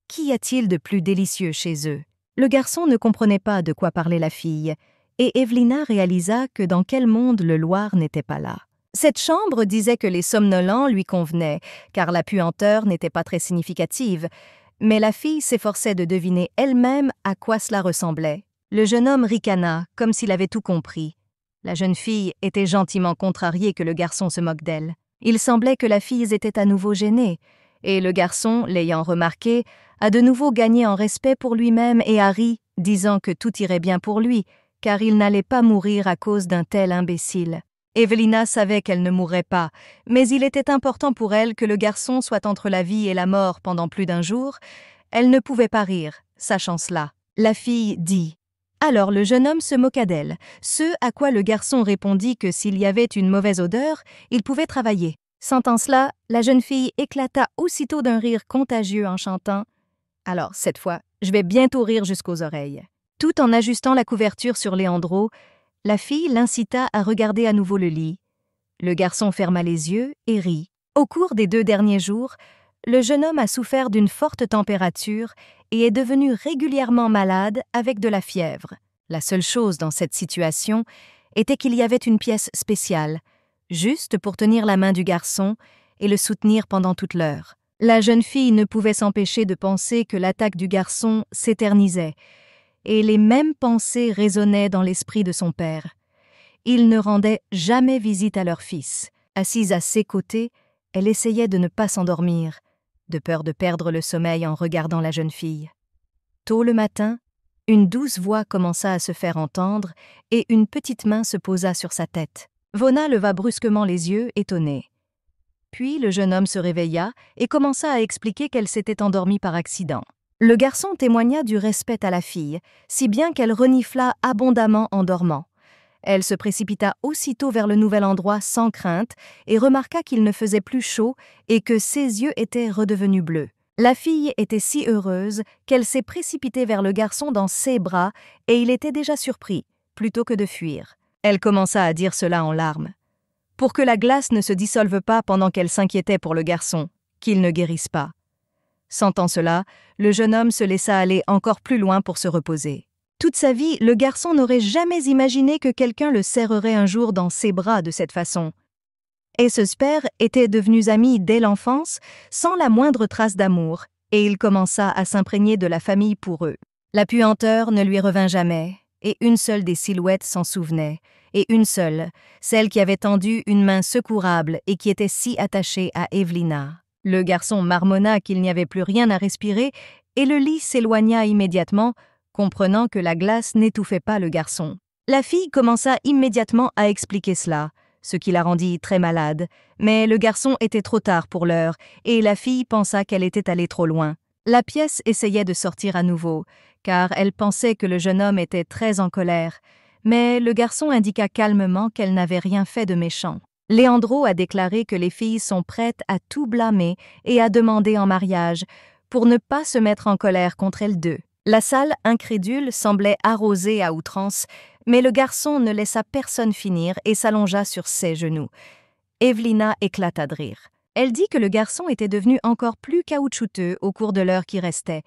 Qu'y a-t-il de plus délicieux chez eux ?» Le garçon ne comprenait pas de quoi parlait la fille, et Evelina réalisa que dans quel monde le Loir n'était pas là. Cette chambre disait que les somnolents lui convenaient, car la puanteur n'était pas très significative, mais la fille s'efforçait de deviner elle-même à quoi cela ressemblait. Le jeune homme ricana, comme s'il avait tout compris. La jeune fille était gentiment contrariée que le garçon se moque d'elle. Il semblait que la fille était à nouveau gênée, et le garçon, l'ayant remarqué, a de nouveau gagné en respect pour lui-même et a ri, disant que tout irait bien pour lui, car il n'allait pas mourir à cause d'un tel imbécile. Evelina savait qu'elle ne mourrait pas, mais il était important pour elle que le garçon soit entre la vie et la mort pendant plus d'un jour. Elle ne pouvait pas rire, sachant cela. La fille dit. Alors le jeune homme se moqua d'elle, ce à quoi le garçon répondit que s'il y avait une mauvaise odeur, il pouvait travailler. Sentant cela, la jeune fille éclata aussitôt d'un rire contagieux en chantant « Alors, cette fois, je vais bientôt rire jusqu'aux oreilles. » Tout en ajustant la couverture sur Léandro, la fille l'incita à regarder à nouveau le lit. Le garçon ferma les yeux et rit. Au cours des 2 derniers jours, le jeune homme a souffert d'une forte température et est devenu régulièrement malade avec de la fièvre. La seule chose dans cette situation était qu'il y avait une pièce spéciale, juste pour tenir la main du garçon et le soutenir pendant toute l'heure. La jeune fille ne pouvait s'empêcher de penser que l'attaque du garçon s'éternisait, et les mêmes pensées résonnaient dans l'esprit de son père. Ils ne rendaient jamais visite à leur fils. Assise à ses côtés, elle essayait de ne pas s'endormir, de peur de perdre le sommeil en regardant la jeune fille. Tôt le matin, une douce voix commença à se faire entendre et une petite main se posa sur sa tête. Vona leva brusquement les yeux, étonnée. Puis le jeune homme se réveilla et commença à expliquer qu'elle s'était endormie par accident. Le garçon témoigna du respect à la fille, si bien qu'elle renifla abondamment en dormant. Elle se précipita aussitôt vers le nouvel endroit sans crainte et remarqua qu'il ne faisait plus chaud et que ses yeux étaient redevenus bleus. La fille était si heureuse qu'elle s'est précipitée vers le garçon dans ses bras et il était déjà surpris, plutôt que de fuir. Elle commença à dire cela en larmes. Pour que la glace ne se dissolve pas pendant qu'elle s'inquiétait pour le garçon, qu'il ne guérisse pas. Sentant cela, le jeune homme se laissa aller encore plus loin pour se reposer. Toute sa vie, le garçon n'aurait jamais imaginé que quelqu'un le serrerait un jour dans ses bras de cette façon. Et ce père étaient devenus amis dès l'enfance, sans la moindre trace d'amour, et il commença à s'imprégner de la famille pour eux. La puanteur ne lui revint jamais, et une seule des silhouettes s'en souvenait, et une seule, celle qui avait tendu une main secourable et qui était si attachée à Evelina. Le garçon marmonna qu'il n'y avait plus rien à respirer, et le lit s'éloigna immédiatement, comprenant que la glace n'étouffait pas le garçon. La fille commença immédiatement à expliquer cela, ce qui la rendit très malade, mais le garçon était trop tard pour l'heure, et la fille pensa qu'elle était allée trop loin. La pièce essayait de sortir à nouveau, car elle pensait que le jeune homme était très en colère, mais le garçon indiqua calmement qu'elle n'avait rien fait de méchant. Leandro a déclaré que les filles sont prêtes à tout blâmer et à demander en mariage, pour ne pas se mettre en colère contre elles deux. La salle, incrédule, semblait arrosée à outrance, mais le garçon ne laissa personne finir et s'allongea sur ses genoux. Evelina éclata de rire. Elle dit que le garçon était devenu encore plus caoutchouteux au cours de l'heure qui restait.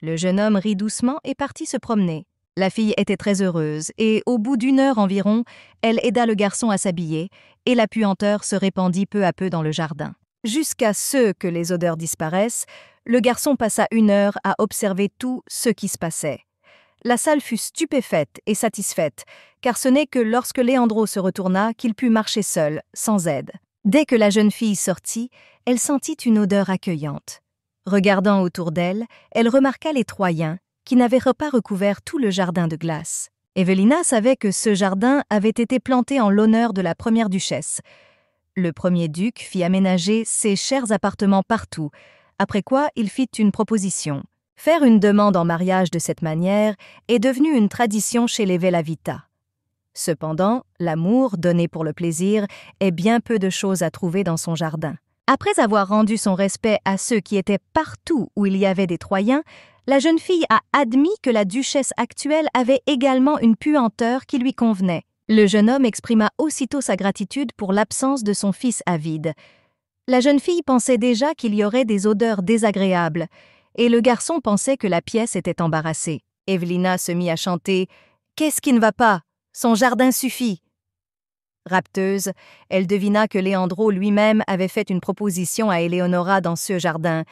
Le jeune homme rit doucement et partit se promener. La fille était très heureuse et, au bout d'une heure environ, elle aida le garçon à s'habiller et la puanteur se répandit peu à peu dans le jardin. Jusqu'à ce que les odeurs disparaissent, le garçon passa une heure à observer tout ce qui se passait. La salle fut stupéfaite et satisfaite, car ce n'est que lorsque Leandro se retourna qu'il put marcher seul, sans aide. Dès que la jeune fille sortit, elle sentit une odeur accueillante. Regardant autour d'elle, elle remarqua les Troyens, qui n'avaient pas recouvert tout le jardin de glace. Evelina savait que ce jardin avait été planté en l'honneur de la première duchesse. Le premier duc fit aménager ses chers appartements partout, après quoi il fit une proposition. Faire une demande en mariage de cette manière est devenu une tradition chez les Bellavita. Cependant, l'amour, donné pour le plaisir, est bien peu de choses à trouver dans son jardin. Après avoir rendu son respect à ceux qui étaient partout où il y avait des Troyens, la jeune fille a admis que la duchesse actuelle avait également une puanteur qui lui convenait. Le jeune homme exprima aussitôt sa gratitude pour l'absence de son fils avide. La jeune fille pensait déjà qu'il y aurait des odeurs désagréables, et le garçon pensait que la pièce était embarrassée. Evelina se mit à chanter « Qu'est-ce qui ne va pas? Son jardin suffit !» Rapteuse, elle devina que Leandro lui-même avait fait une proposition à Eleonora dans ce jardin,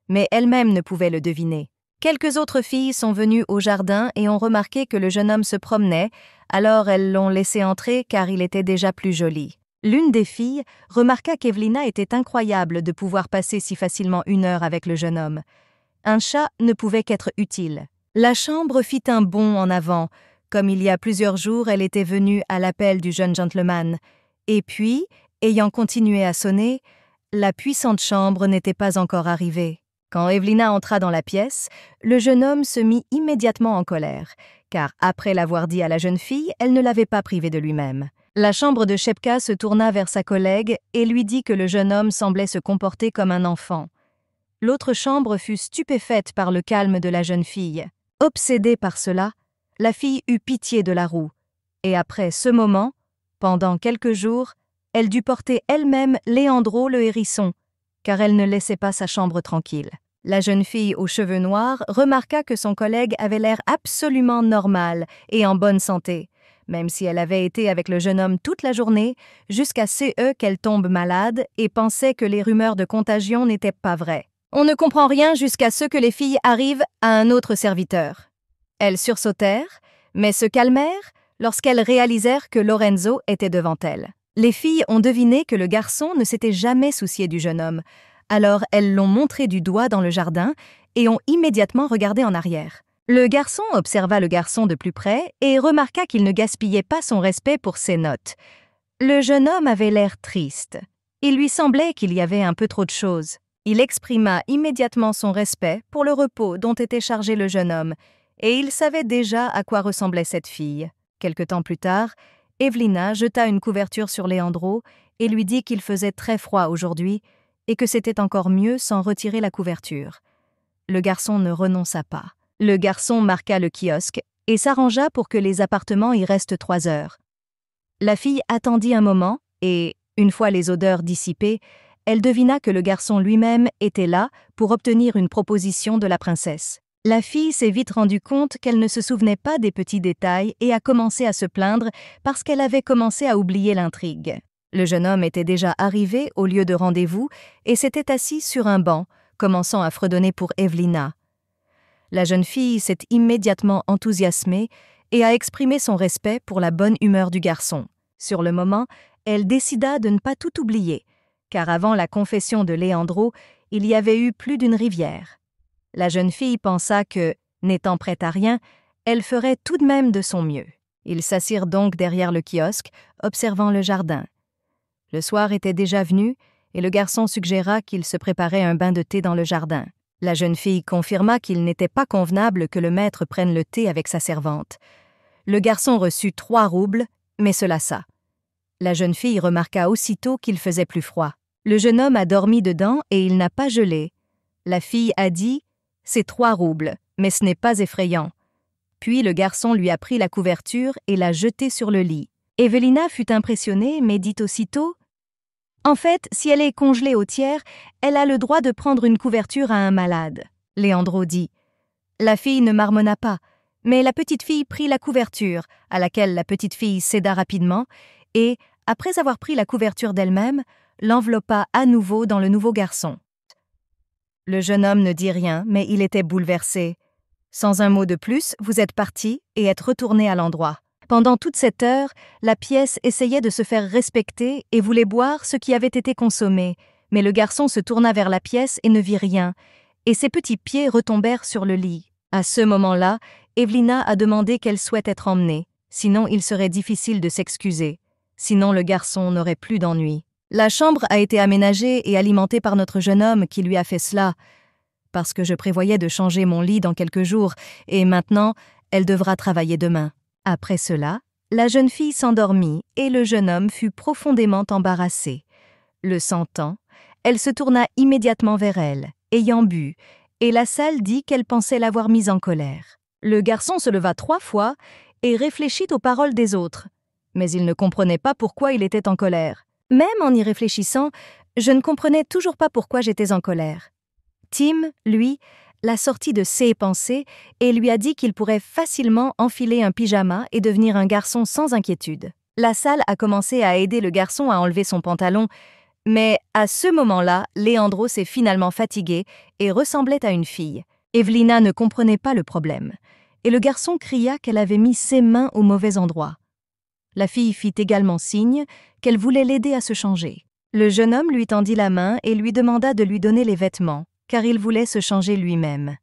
mais elle-même ne pouvait le deviner. Quelques autres filles sont venues au jardin et ont remarqué que le jeune homme se promenait, alors elles l'ont laissé entrer car il était déjà plus joli. L'une des filles remarqua qu'Evelina était incroyable de pouvoir passer si facilement une heure avec le jeune homme. Un chat ne pouvait qu'être utile. La chambre fit un bond en avant, comme il y a plusieurs jours elle était venue à l'appel du jeune gentleman. Et puis, ayant continué à sonner, la puissante chambre n'était pas encore arrivée. Quand Evelina entra dans la pièce, le jeune homme se mit immédiatement en colère, car après l'avoir dit à la jeune fille, elle ne l'avait pas privé de lui-même. La chambre de Shepka se tourna vers sa collègue et lui dit que le jeune homme semblait se comporter comme un enfant. L'autre chambre fut stupéfaite par le calme de la jeune fille. Obsédée par cela, la fille eut pitié de la roue, et après ce moment, pendant quelques jours, elle dut porter elle-même Leandro le hérisson, car elle ne laissait pas sa chambre tranquille. La jeune fille aux cheveux noirs remarqua que son collègue avait l'air absolument normal et en bonne santé, même si elle avait été avec le jeune homme toute la journée, jusqu'à ce qu'elle tombe malade et pensait que les rumeurs de contagion n'étaient pas vraies. On ne comprend rien jusqu'à ce que les filles arrivent à un autre serviteur. Elles sursautèrent, mais se calmèrent lorsqu'elles réalisèrent que Lorenzo était devant elles. Les filles ont deviné que le garçon ne s'était jamais soucié du jeune homme, alors elles l'ont montré du doigt dans le jardin et ont immédiatement regardé en arrière. Le garçon observa le garçon de plus près et remarqua qu'il ne gaspillait pas son respect pour ses notes. Le jeune homme avait l'air triste. Il lui semblait qu'il y avait un peu trop de choses. Il exprima immédiatement son respect pour le repos dont était chargé le jeune homme, et il savait déjà à quoi ressemblait cette fille. Quelque temps plus tard, Evelina jeta une couverture sur Leandro et lui dit qu'il faisait très froid aujourd'hui et que c'était encore mieux sans retirer la couverture. Le garçon ne renonça pas. Le garçon marqua le kiosque et s'arrangea pour que les appartements y restent 3 heures. La fille attendit un moment et, une fois les odeurs dissipées, elle devina que le garçon lui-même était là pour obtenir une proposition de la princesse. La fille s'est vite rendue compte qu'elle ne se souvenait pas des petits détails et a commencé à se plaindre parce qu'elle avait commencé à oublier l'intrigue. Le jeune homme était déjà arrivé au lieu de rendez-vous et s'était assis sur un banc, commençant à fredonner pour Evelina. La jeune fille s'est immédiatement enthousiasmée et a exprimé son respect pour la bonne humeur du garçon. Sur le moment, elle décida de ne pas tout oublier, car avant la confession de Leandro, il y avait eu plus d'une rivière. La jeune fille pensa que, n'étant prête à rien, elle ferait tout de même de son mieux. Ils s'assirent donc derrière le kiosque, observant le jardin. Le soir était déjà venu, et le garçon suggéra qu'il se préparait un bain de thé dans le jardin. La jeune fille confirma qu'il n'était pas convenable que le maître prenne le thé avec sa servante. Le garçon reçut 3 roubles, mais se lassa. La jeune fille remarqua aussitôt qu'il faisait plus froid. Le jeune homme a dormi dedans et il n'a pas gelé. La fille a dit « C'est 3 roubles, mais ce n'est pas effrayant ». Puis le garçon lui a pris la couverture et l'a jetée sur le lit. Evelina fut impressionnée, mais dit aussitôt « En fait, si elle est congelée au tiers, elle a le droit de prendre une couverture à un malade. » Leandro dit. La fille ne marmonna pas, mais la petite fille prit la couverture, à laquelle la petite fille céda rapidement, et, après avoir pris la couverture d'elle-même, l'enveloppa à nouveau dans le nouveau garçon. Le jeune homme ne dit rien, mais il était bouleversé. Sans un mot de plus, vous êtes parti et êtes retourné à l'endroit. Pendant toute cette heure, la pièce essayait de se faire respecter et voulait boire ce qui avait été consommé, mais le garçon se tourna vers la pièce et ne vit rien, et ses petits pieds retombèrent sur le lit. À ce moment-là, Evelina a demandé qu'elle souhaite être emmenée, sinon il serait difficile de s'excuser, sinon le garçon n'aurait plus d'ennui. La chambre a été aménagée et alimentée par notre jeune homme qui lui a fait cela, parce que je prévoyais de changer mon lit dans quelques jours, et maintenant, elle devra travailler demain. Après cela, la jeune fille s'endormit et le jeune homme fut profondément embarrassé. Le sentant, elle se tourna immédiatement vers elle, ayant bu, et la salle dit qu'elle pensait l'avoir mise en colère. Le garçon se leva 3 fois et réfléchit aux paroles des autres, mais il ne comprenait pas pourquoi il était en colère. Même en y réfléchissant, je ne comprenais toujours pas pourquoi j'étais en colère. Tim, lui, l'a sorti de ses pensées et lui a dit qu'il pourrait facilement enfiler un pyjama et devenir un garçon sans inquiétude. La salle a commencé à aider le garçon à enlever son pantalon, mais à ce moment-là, Leandro s'est finalement fatigué et ressemblait à une fille. Evelina ne comprenait pas le problème, et le garçon cria qu'elle avait mis ses mains au mauvais endroit. La fille fit également signe qu'elle voulait l'aider à se changer. Le jeune homme lui tendit la main et lui demanda de lui donner les vêtements, car il voulait se changer lui-même.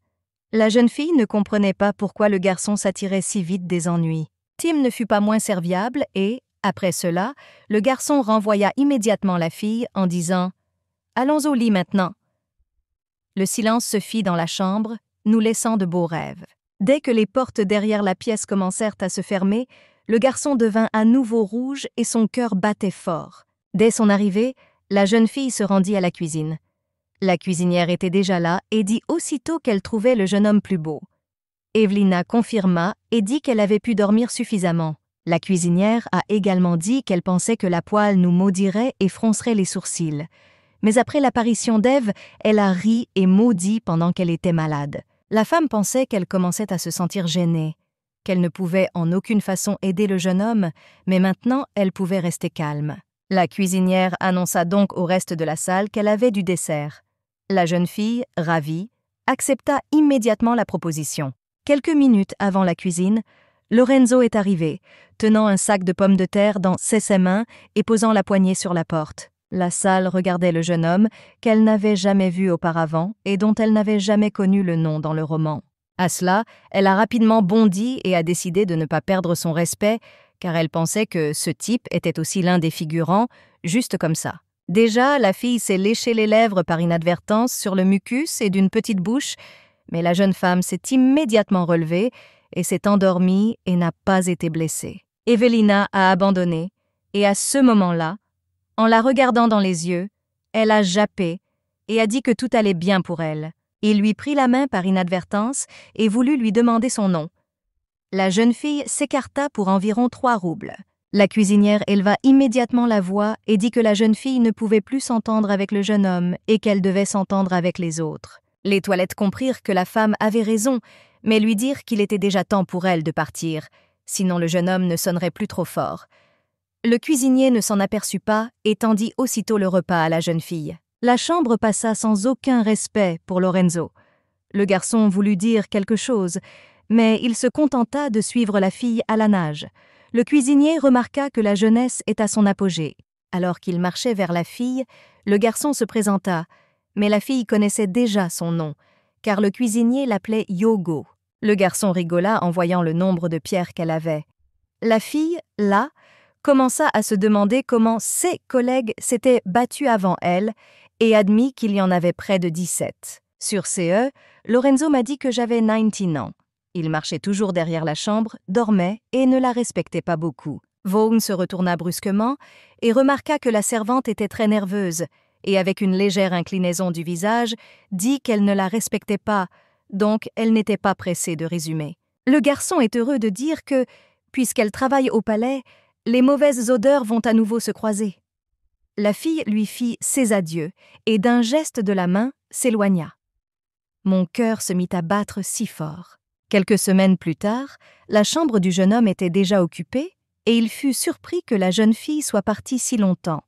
La jeune fille ne comprenait pas pourquoi le garçon s'attirait si vite des ennuis. Tim ne fut pas moins serviable et, après cela, le garçon renvoya immédiatement la fille en disant « Allons au lit maintenant ». Le silence se fit dans la chambre, nous laissant de beaux rêves. Dès que les portes derrière la pièce commencèrent à se fermer, le garçon devint à nouveau rouge et son cœur battait fort. Dès son arrivée, la jeune fille se rendit à la cuisine. La cuisinière était déjà là et dit aussitôt qu'elle trouvait le jeune homme plus beau. Evelina confirma et dit qu'elle avait pu dormir suffisamment. La cuisinière a également dit qu'elle pensait que la poêle nous maudirait et froncerait les sourcils. Mais après l'apparition d'Ève, elle a ri et maudit pendant qu'elle était malade. La femme pensait qu'elle commençait à se sentir gênée, qu'elle ne pouvait en aucune façon aider le jeune homme, mais maintenant elle pouvait rester calme. La cuisinière annonça donc au reste de la salle qu'elle avait du dessert. La jeune fille, ravie, accepta immédiatement la proposition. Quelques minutes avant la cuisine, Lorenzo est arrivé, tenant un sac de pommes de terre dans ses mains et posant la poignée sur la porte. La salle regardait le jeune homme qu'elle n'avait jamais vu auparavant et dont elle n'avait jamais connu le nom dans le roman. À cela, elle a rapidement bondi et a décidé de ne pas perdre son respect, car elle pensait que ce type était aussi l'un des figurants, juste comme ça. Déjà, la fille s'est léché les lèvres par inadvertance sur le mucus et d'une petite bouche, mais la jeune femme s'est immédiatement relevée et s'est endormie et n'a pas été blessée. Evelina a abandonné, et à ce moment-là, en la regardant dans les yeux, elle a jappé et a dit que tout allait bien pour elle. Il lui prit la main par inadvertance et voulut lui demander son nom. La jeune fille s'écarta pour environ 3 roubles. La cuisinière éleva immédiatement la voix et dit que la jeune fille ne pouvait plus s'entendre avec le jeune homme et qu'elle devait s'entendre avec les autres. Les toilettes comprirent que la femme avait raison, mais lui dirent qu'il était déjà temps pour elle de partir, sinon le jeune homme ne sonnerait plus trop fort. Le cuisinier ne s'en aperçut pas et tendit aussitôt le repas à la jeune fille. La chambre passa sans aucun respect pour Lorenzo. Le garçon voulut dire quelque chose, mais il se contenta de suivre la fille à la nage. Le cuisinier remarqua que la jeunesse est à son apogée. Alors qu'il marchait vers la fille, le garçon se présenta, mais la fille connaissait déjà son nom, car le cuisinier l'appelait Yogo. Le garçon rigola en voyant le nombre de pierres qu'elle avait. La fille, là, commença à se demander comment ses collègues s'étaient battus avant elle et admit qu'il y en avait près de 17. Sur CE, Lorenzo m'a dit que j'avais 19 ans. Il marchait toujours derrière la chambre, dormait et ne la respectait pas beaucoup. Vaughn se retourna brusquement et remarqua que la servante était très nerveuse et avec une légère inclinaison du visage, dit qu'elle ne la respectait pas, donc elle n'était pas pressée de résumer. Le garçon est heureux de dire que, puisqu'elle travaille au palais, les mauvaises odeurs vont à nouveau se croiser. La fille lui fit ses adieux et d'un geste de la main s'éloigna. Mon cœur se mit à battre si fort. Quelques semaines plus tard, la chambre du jeune homme était déjà occupée et il fut surpris que la jeune fille soit partie si longtemps.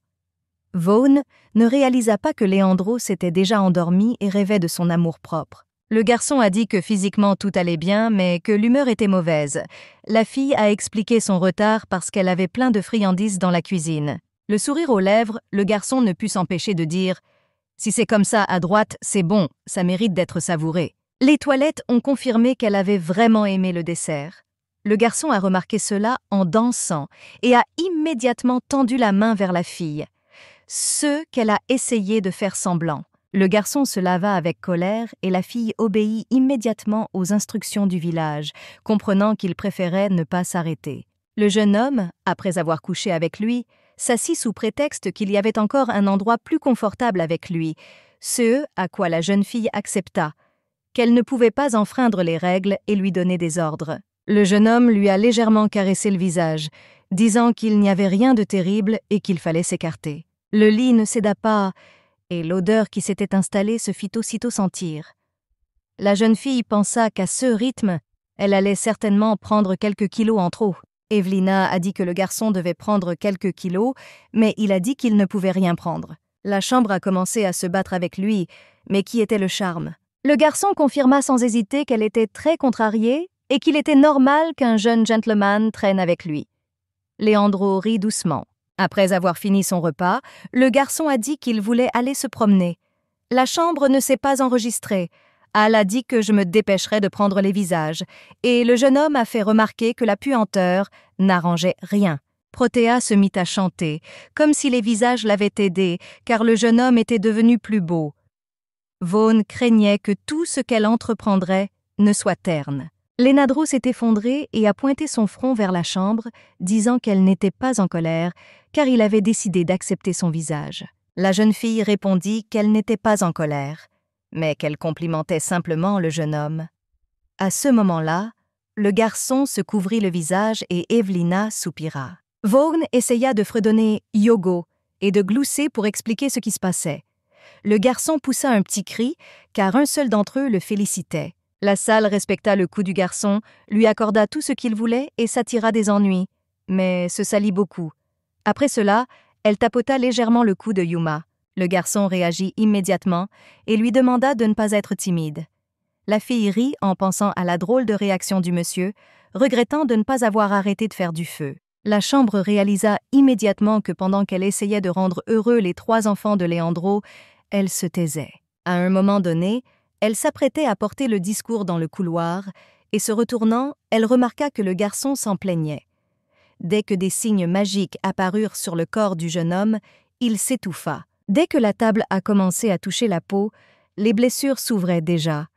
Vaughn ne réalisa pas que Leandro s'était déjà endormi et rêvait de son amour-propre. Le garçon a dit que physiquement tout allait bien, mais que l'humeur était mauvaise. La fille a expliqué son retard parce qu'elle avait plein de friandises dans la cuisine. Le sourire aux lèvres, le garçon ne put s'empêcher de dire « Si c'est comme ça à droite, c'est bon, ça mérite d'être savouré ». Les toilettes ont confirmé qu'elle avait vraiment aimé le dessert. Le garçon a remarqué cela en dansant et a immédiatement tendu la main vers la fille, ce qu'elle a essayé de faire semblant. Le garçon se lava avec colère et la fille obéit immédiatement aux instructions du village, comprenant qu'il préférait ne pas s'arrêter. Le jeune homme, après avoir couché avec lui, s'assit sous prétexte qu'il y avait encore un endroit plus confortable avec lui, ce à quoi la jeune fille accepta, qu'elle ne pouvait pas enfreindre les règles et lui donner des ordres. Le jeune homme lui a légèrement caressé le visage, disant qu'il n'y avait rien de terrible et qu'il fallait s'écarter. Le lit ne céda pas, et l'odeur qui s'était installée se fit aussitôt sentir. La jeune fille pensa qu'à ce rythme, elle allait certainement prendre quelques kilos en trop. Evelina a dit que le garçon devait prendre quelques kilos, mais il a dit qu'il ne pouvait rien prendre. La chambre a commencé à se battre avec lui, mais qui était le charme? Le garçon confirma sans hésiter qu'elle était très contrariée et qu'il était normal qu'un jeune gentleman traîne avec lui. Leandro rit doucement. Après avoir fini son repas, le garçon a dit qu'il voulait aller se promener. La chambre ne s'est pas enregistrée. Al a dit que je me dépêcherais de prendre les visages, et le jeune homme a fait remarquer que la puanteur n'arrangeait rien. Protea se mit à chanter, comme si les visages l'avaient aidé, car le jeune homme était devenu plus beau. Vaughn craignait que tout ce qu'elle entreprendrait ne soit terne. Lenadro s'est effondré et a pointé son front vers la chambre, disant qu'elle n'était pas en colère, car il avait décidé d'accepter son visage. La jeune fille répondit qu'elle n'était pas en colère, mais qu'elle complimentait simplement le jeune homme. À ce moment-là, le garçon se couvrit le visage et Evelina soupira. Vaughn essaya de fredonner « Yogo » et de glousser pour expliquer ce qui se passait. Le garçon poussa un petit cri, car un seul d'entre eux le félicitait. La salle respecta le coup du garçon, lui accorda tout ce qu'il voulait et s'attira des ennuis, mais se salit beaucoup. Après cela, elle tapota légèrement le cou de Yuma. Le garçon réagit immédiatement et lui demanda de ne pas être timide. La fille rit en pensant à la drôle de réaction du monsieur, regrettant de ne pas avoir arrêté de faire du feu. La chambre réalisa immédiatement que pendant qu'elle essayait de rendre heureux les 3 enfants de Leandro, elle se taisait. À un moment donné, elle s'apprêtait à porter le discours dans le couloir, et se retournant, elle remarqua que le garçon s'en plaignait. Dès que des signes magiques apparurent sur le corps du jeune homme, il s'étouffa. Dès que la table a commencé à toucher la peau, les blessures s'ouvraient déjà.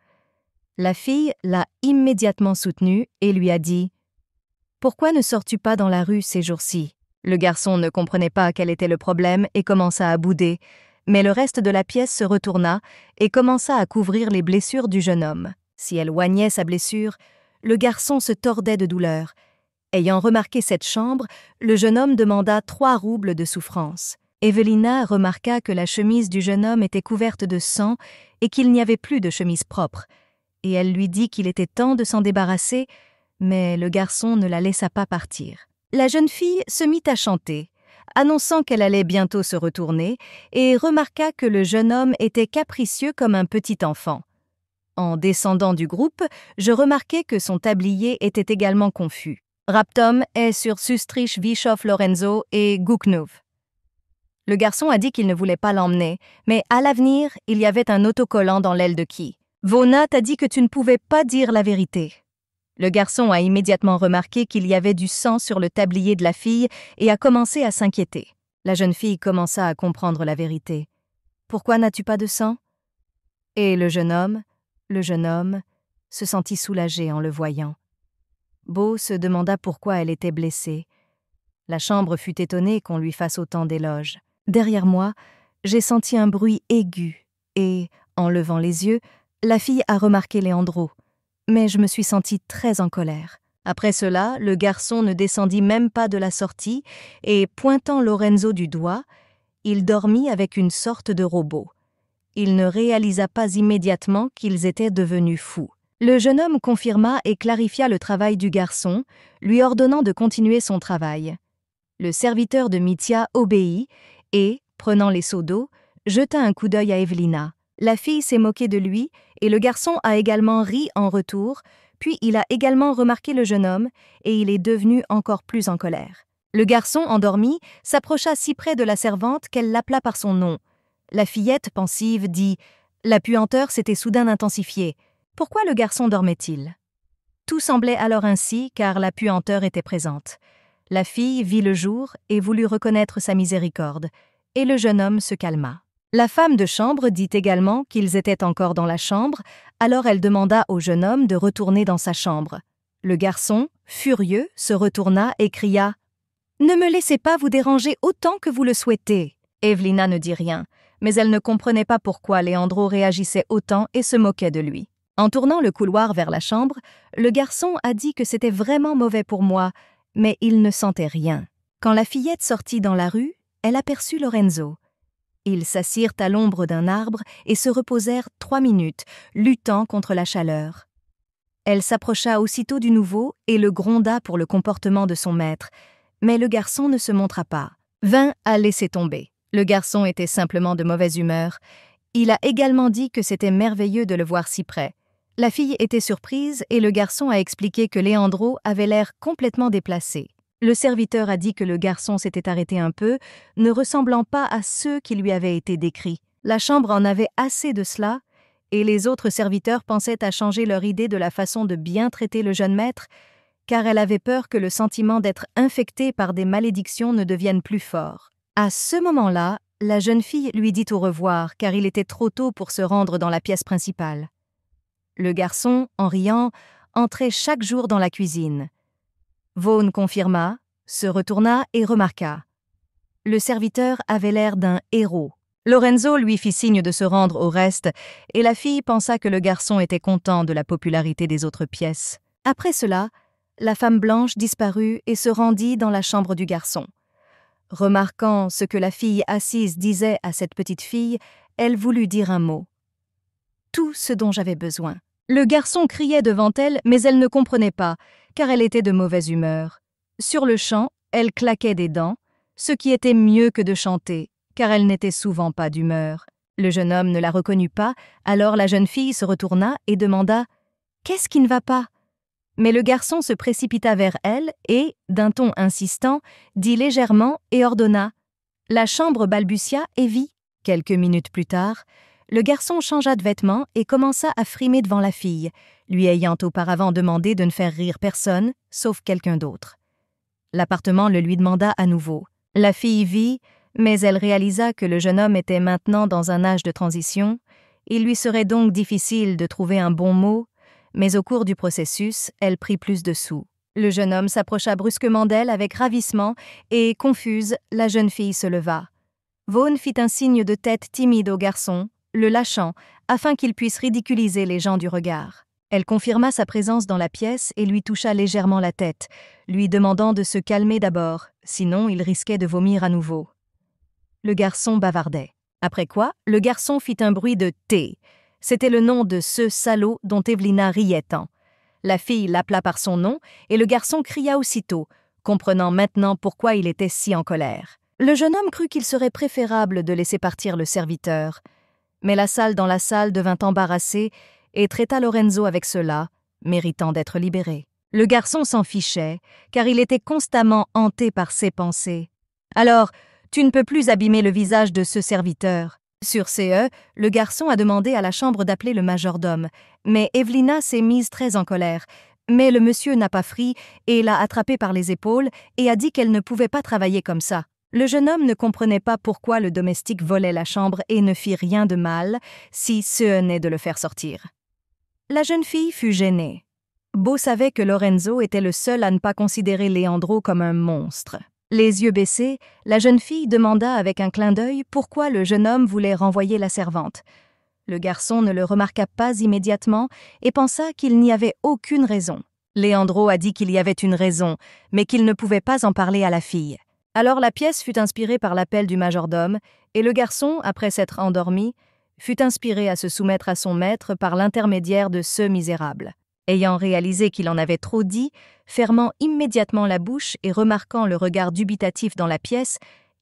La fille l'a immédiatement soutenue et lui a dit « Pourquoi ne sors-tu pas dans la rue ces jours-ci » Le garçon ne comprenait pas quel était le problème et commença à bouder, mais le reste de la pièce se retourna et commença à couvrir les blessures du jeune homme. Si elle oignait sa blessure, le garçon se tordait de douleur. Ayant remarqué cette chambre, le jeune homme demanda 3 roubles de souffrance. Evelina remarqua que la chemise du jeune homme était couverte de sang et qu'il n'y avait plus de chemise propre, et elle lui dit qu'il était temps de s'en débarrasser, mais le garçon ne la laissa pas partir. La jeune fille se mit à chanter, annonçant qu'elle allait bientôt se retourner, et remarqua que le jeune homme était capricieux comme un petit enfant. En descendant du groupe, je remarquai que son tablier était également confus. Raptom est sur Sustrich Bischof Lorenzo et Gucknov. Le garçon a dit qu'il ne voulait pas l'emmener, mais à l'avenir, il y avait un autocollant dans l'aile de qui. Vona t'a dit que tu ne pouvais pas dire la vérité. Le garçon a immédiatement remarqué qu'il y avait du sang sur le tablier de la fille et a commencé à s'inquiéter. La jeune fille commença à comprendre la vérité. « Pourquoi n'as-tu pas de sang ?» Et le jeune homme se sentit soulagé en le voyant. Beau se demanda pourquoi elle était blessée. La chambre fut étonnée qu'on lui fasse autant d'éloges. Derrière moi, j'ai senti un bruit aigu et, en levant les yeux, la fille a remarqué Leandro. Mais je me suis sentie très en colère. Après cela, le garçon ne descendit même pas de la sortie et, pointant Lorenzo du doigt, il dormit avec une sorte de robot. Il ne réalisa pas immédiatement qu'ils étaient devenus fous. Le jeune homme confirma et clarifia le travail du garçon, lui ordonnant de continuer son travail. Le serviteur de Mitya obéit et, prenant les seaux d'eau, jeta un coup d'œil à Evelina. La fille s'est moquée de lui et le garçon a également ri en retour, puis il a également remarqué le jeune homme et il est devenu encore plus en colère. Le garçon, endormi, s'approcha si près de la servante qu'elle l'appela par son nom. La fillette, pensive, dit « La puanteur s'était soudain intensifiée. Pourquoi le garçon dormait-il » Tout semblait alors ainsi car la puanteur était présente. La fille vit le jour et voulut reconnaître sa miséricorde, et le jeune homme se calma. La femme de chambre dit également qu'ils étaient encore dans la chambre, alors elle demanda au jeune homme de retourner dans sa chambre. Le garçon, furieux, se retourna et cria « Ne me laissez pas vous déranger autant que vous le souhaitez !» Evelina ne dit rien, mais elle ne comprenait pas pourquoi Leandro réagissait autant et se moquait de lui. En tournant le couloir vers la chambre, le garçon a dit que c'était vraiment mauvais pour moi, mais il ne sentait rien. Quand la fillette sortit dans la rue, elle aperçut Lorenzo. Ils s'assirent à l'ombre d'un arbre et se reposèrent 3 minutes, luttant contre la chaleur. Elle s'approcha aussitôt du nouveau et le gronda pour le comportement de son maître, mais le garçon ne se montra pas. Vint à laisser tomber. Le garçon était simplement de mauvaise humeur. Il a également dit que c'était merveilleux de le voir si près. La fille était surprise et le garçon a expliqué que Leandro avait l'air complètement déplacé. Le serviteur a dit que le garçon s'était arrêté un peu, ne ressemblant pas à ceux qui lui avaient été décrits. La chambre en avait assez de cela, et les autres serviteurs pensaient à changer leur idée de la façon de bien traiter le jeune maître, car elle avait peur que le sentiment d'être infectée par des malédictions ne devienne plus fort. À ce moment-là, la jeune fille lui dit au revoir, car il était trop tôt pour se rendre dans la pièce principale. Le garçon, en riant, entrait chaque jour dans la cuisine. Vaughan confirma, se retourna et remarqua. Le serviteur avait l'air d'un héros. Lorenzo lui fit signe de se rendre au reste, et la fille pensa que le garçon était content de la popularité des autres pièces. Après cela, la femme blanche disparut et se rendit dans la chambre du garçon. Remarquant ce que la fille assise disait à cette petite fille, elle voulut dire un mot. Tout ce dont j'avais besoin. Le garçon criait devant elle, mais elle ne comprenait pas, car elle était de mauvaise humeur. Sur-le-champ, elle claquait des dents, ce qui était mieux que de chanter, car elle n'était souvent pas d'humeur. Le jeune homme ne la reconnut pas, alors la jeune fille se retourna et demanda « Qu'est-ce qui ne va pas ?» Mais le garçon se précipita vers elle et, d'un ton insistant, dit légèrement et ordonna « La chambre balbutia et vit. » Quelques minutes plus tard, le garçon changea de vêtements et commença à frimer devant la fille, lui ayant auparavant demandé de ne faire rire personne, sauf quelqu'un d'autre. L'appartement le lui demanda à nouveau. La fille vit, Mais elle réalisa que le jeune homme était maintenant dans un âge de transition. Il lui serait donc difficile de trouver un bon mot, mais au cours du processus, elle prit plus de sous. Le jeune homme s'approcha brusquement d'elle avec ravissement et, confuse, la jeune fille se leva. Vaughn fit un signe de tête timide au garçon, le lâchant, afin qu'il puisse ridiculiser les gens du regard. Elle confirma sa présence dans la pièce et lui toucha légèrement la tête, lui demandant de se calmer d'abord, sinon il risquait de vomir à nouveau. Le garçon bavardait. Après quoi, le garçon fit un bruit de « T ». C'était le nom de ce salaud dont Evelina riait tant. La fille l'appela par son nom et le garçon cria aussitôt, comprenant maintenant pourquoi il était si en colère. Le jeune homme crut qu'il serait préférable de laisser partir le serviteur. Mais la salle dans la salle devint embarrassée et traita Lorenzo avec cela, méritant d'être libéré. Le garçon s'en fichait, car il était constamment hanté par ses pensées. « Alors, tu ne peux plus abîmer le visage de ce serviteur. » Sur ce, le garçon a demandé à la chambre d'appeler le majordome, mais Evelina s'est mise très en colère. Mais le monsieur n'a pas fri et l'a attrapée par les épaules et a dit qu'elle ne pouvait pas travailler comme ça. Le jeune homme ne comprenait pas pourquoi le domestique volait la chambre et ne fit rien de mal si ce n'est de le faire sortir. La jeune fille fut gênée. Beau savait que Lorenzo était le seul à ne pas considérer Leandro comme un monstre. Les yeux baissés, la jeune fille demanda avec un clin d'œil pourquoi le jeune homme voulait renvoyer la servante. Le garçon ne le remarqua pas immédiatement et pensa qu'il n'y avait aucune raison. Leandro a dit qu'il y avait une raison, mais qu'il ne pouvait pas en parler à la fille. Alors la pièce fut inspirée par l'appel du majordome, et le garçon, après s'être endormi, fut inspiré à se soumettre à son maître par l'intermédiaire de ce misérable. Ayant réalisé qu'il en avait trop dit, fermant immédiatement la bouche et remarquant le regard dubitatif dans la pièce,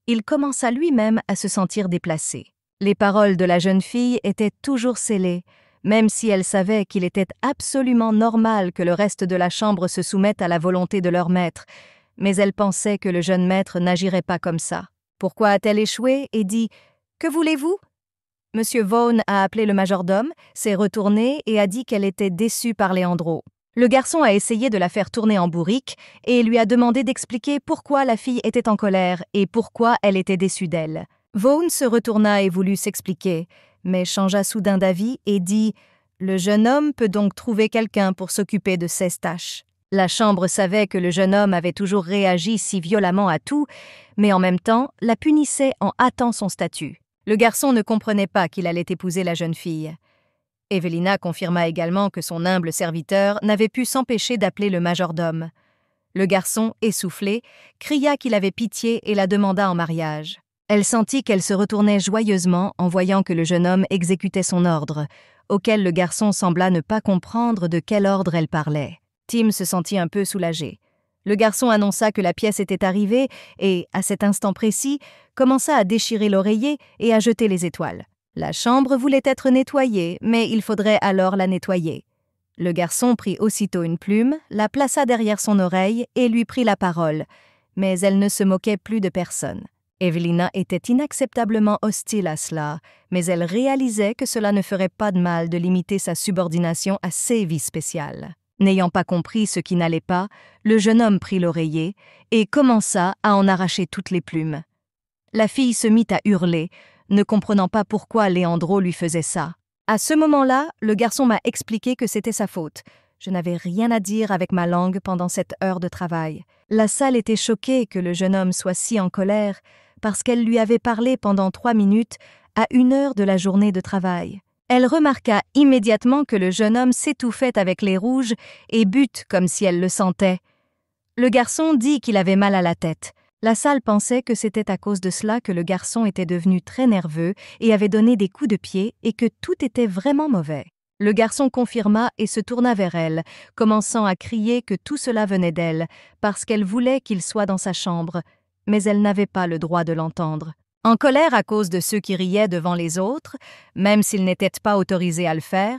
il commença lui-même à se sentir déplacé. Les paroles de la jeune fille étaient toujours scellées, même si elle savait qu'il était absolument normal que le reste de la chambre se soumette à la volonté de leur maître, mais elle pensait que le jeune maître n'agirait pas comme ça. Pourquoi a-t-elle échoué et dit « Que voulez-vous » Monsieur Vaughn a appelé le majordome, s'est retourné et a dit qu'elle était déçue par Leandro. Le garçon a essayé de la faire tourner en bourrique et lui a demandé d'expliquer pourquoi la fille était en colère et pourquoi elle était déçue d'elle. Vaughn se retourna et voulut s'expliquer, mais changea soudain d'avis et dit « Le jeune homme peut donc trouver quelqu'un pour s'occuper de ses tâches. » La chambre savait que le jeune homme avait toujours réagi si violemment à tout, mais en même temps la punissait en hâtant son statut. Le garçon ne comprenait pas qu'il allait épouser la jeune fille. Evelina confirma également que son humble serviteur n'avait pu s'empêcher d'appeler le majordome. Le garçon, essoufflé, cria qu'il avait pitié et la demanda en mariage. Elle sentit qu'elle se retournait joyeusement en voyant que le jeune homme exécutait son ordre, auquel le garçon sembla ne pas comprendre de quel ordre elle parlait. Tim se sentit un peu soulagé. Le garçon annonça que la pièce était arrivée et, à cet instant précis, commença à déchirer l'oreiller et à jeter les étoiles. La chambre voulait être nettoyée, mais il faudrait alors la nettoyer. Le garçon prit aussitôt une plume, la plaça derrière son oreille et lui prit la parole, mais elle ne se moquait plus de personne. Evelina était inacceptablement hostile à cela, mais elle réalisait que cela ne ferait pas de mal de limiter sa subordination à ses vies spéciales. N'ayant pas compris ce qui n'allait pas, le jeune homme prit l'oreiller et commença à en arracher toutes les plumes. La fille se mit à hurler, ne comprenant pas pourquoi Leandro lui faisait ça. À ce moment-là, le garçon m'a expliqué que c'était sa faute. Je n'avais rien à dire avec ma langue pendant cette heure de travail. La salle était choquée que le jeune homme soit si en colère parce qu'elle lui avait parlé pendant 3 minutes à 1 heure de la journée de travail. Elle remarqua immédiatement que le jeune homme s'étouffait avec les rouges et but comme si elle le sentait. Le garçon dit qu'il avait mal à la tête. La salle pensait que c'était à cause de cela que le garçon était devenu très nerveux et avait donné des coups de pied et que tout était vraiment mauvais. Le garçon confirma et se tourna vers elle, commençant à crier que tout cela venait d'elle, parce qu'elle voulait qu'il soit dans sa chambre, mais elle n'avait pas le droit de l'entendre. En colère à cause de ceux qui riaient devant les autres, même s'ils n'étaient pas autorisés à le faire,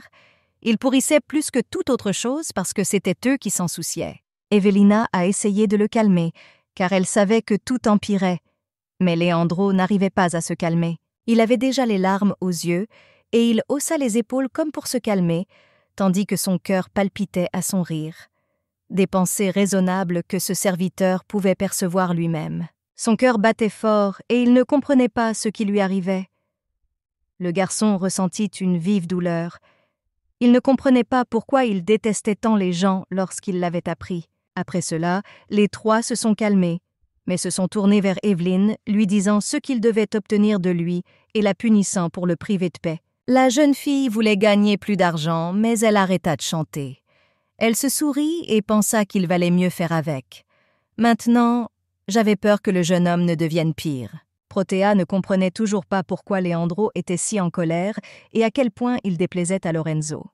il pourrissait plus que toute autre chose parce que c'était eux qui s'en souciaient. Evelina a essayé de le calmer, car elle savait que tout empirait. Mais Leandro n'arrivait pas à se calmer. Il avait déjà les larmes aux yeux, et il haussa les épaules comme pour se calmer, tandis que son cœur palpitait à son rire. Des pensées raisonnables que ce serviteur pouvait percevoir lui-même. Son cœur battait fort et il ne comprenait pas ce qui lui arrivait. Le garçon ressentit une vive douleur. Il ne comprenait pas pourquoi il détestait tant les gens lorsqu'il l'avait appris. Après cela, les trois se sont calmés, mais se sont tournés vers Evelyn, lui disant ce qu'il devait obtenir de lui et la punissant pour le priver de paix. La jeune fille voulait gagner plus d'argent, mais elle arrêta de chanter. Elle se sourit et pensa qu'il valait mieux faire avec. Maintenant, j'avais peur que le jeune homme ne devienne pire. Protea ne comprenait toujours pas pourquoi Leandro était si en colère et à quel point il déplaisait à Lorenzo.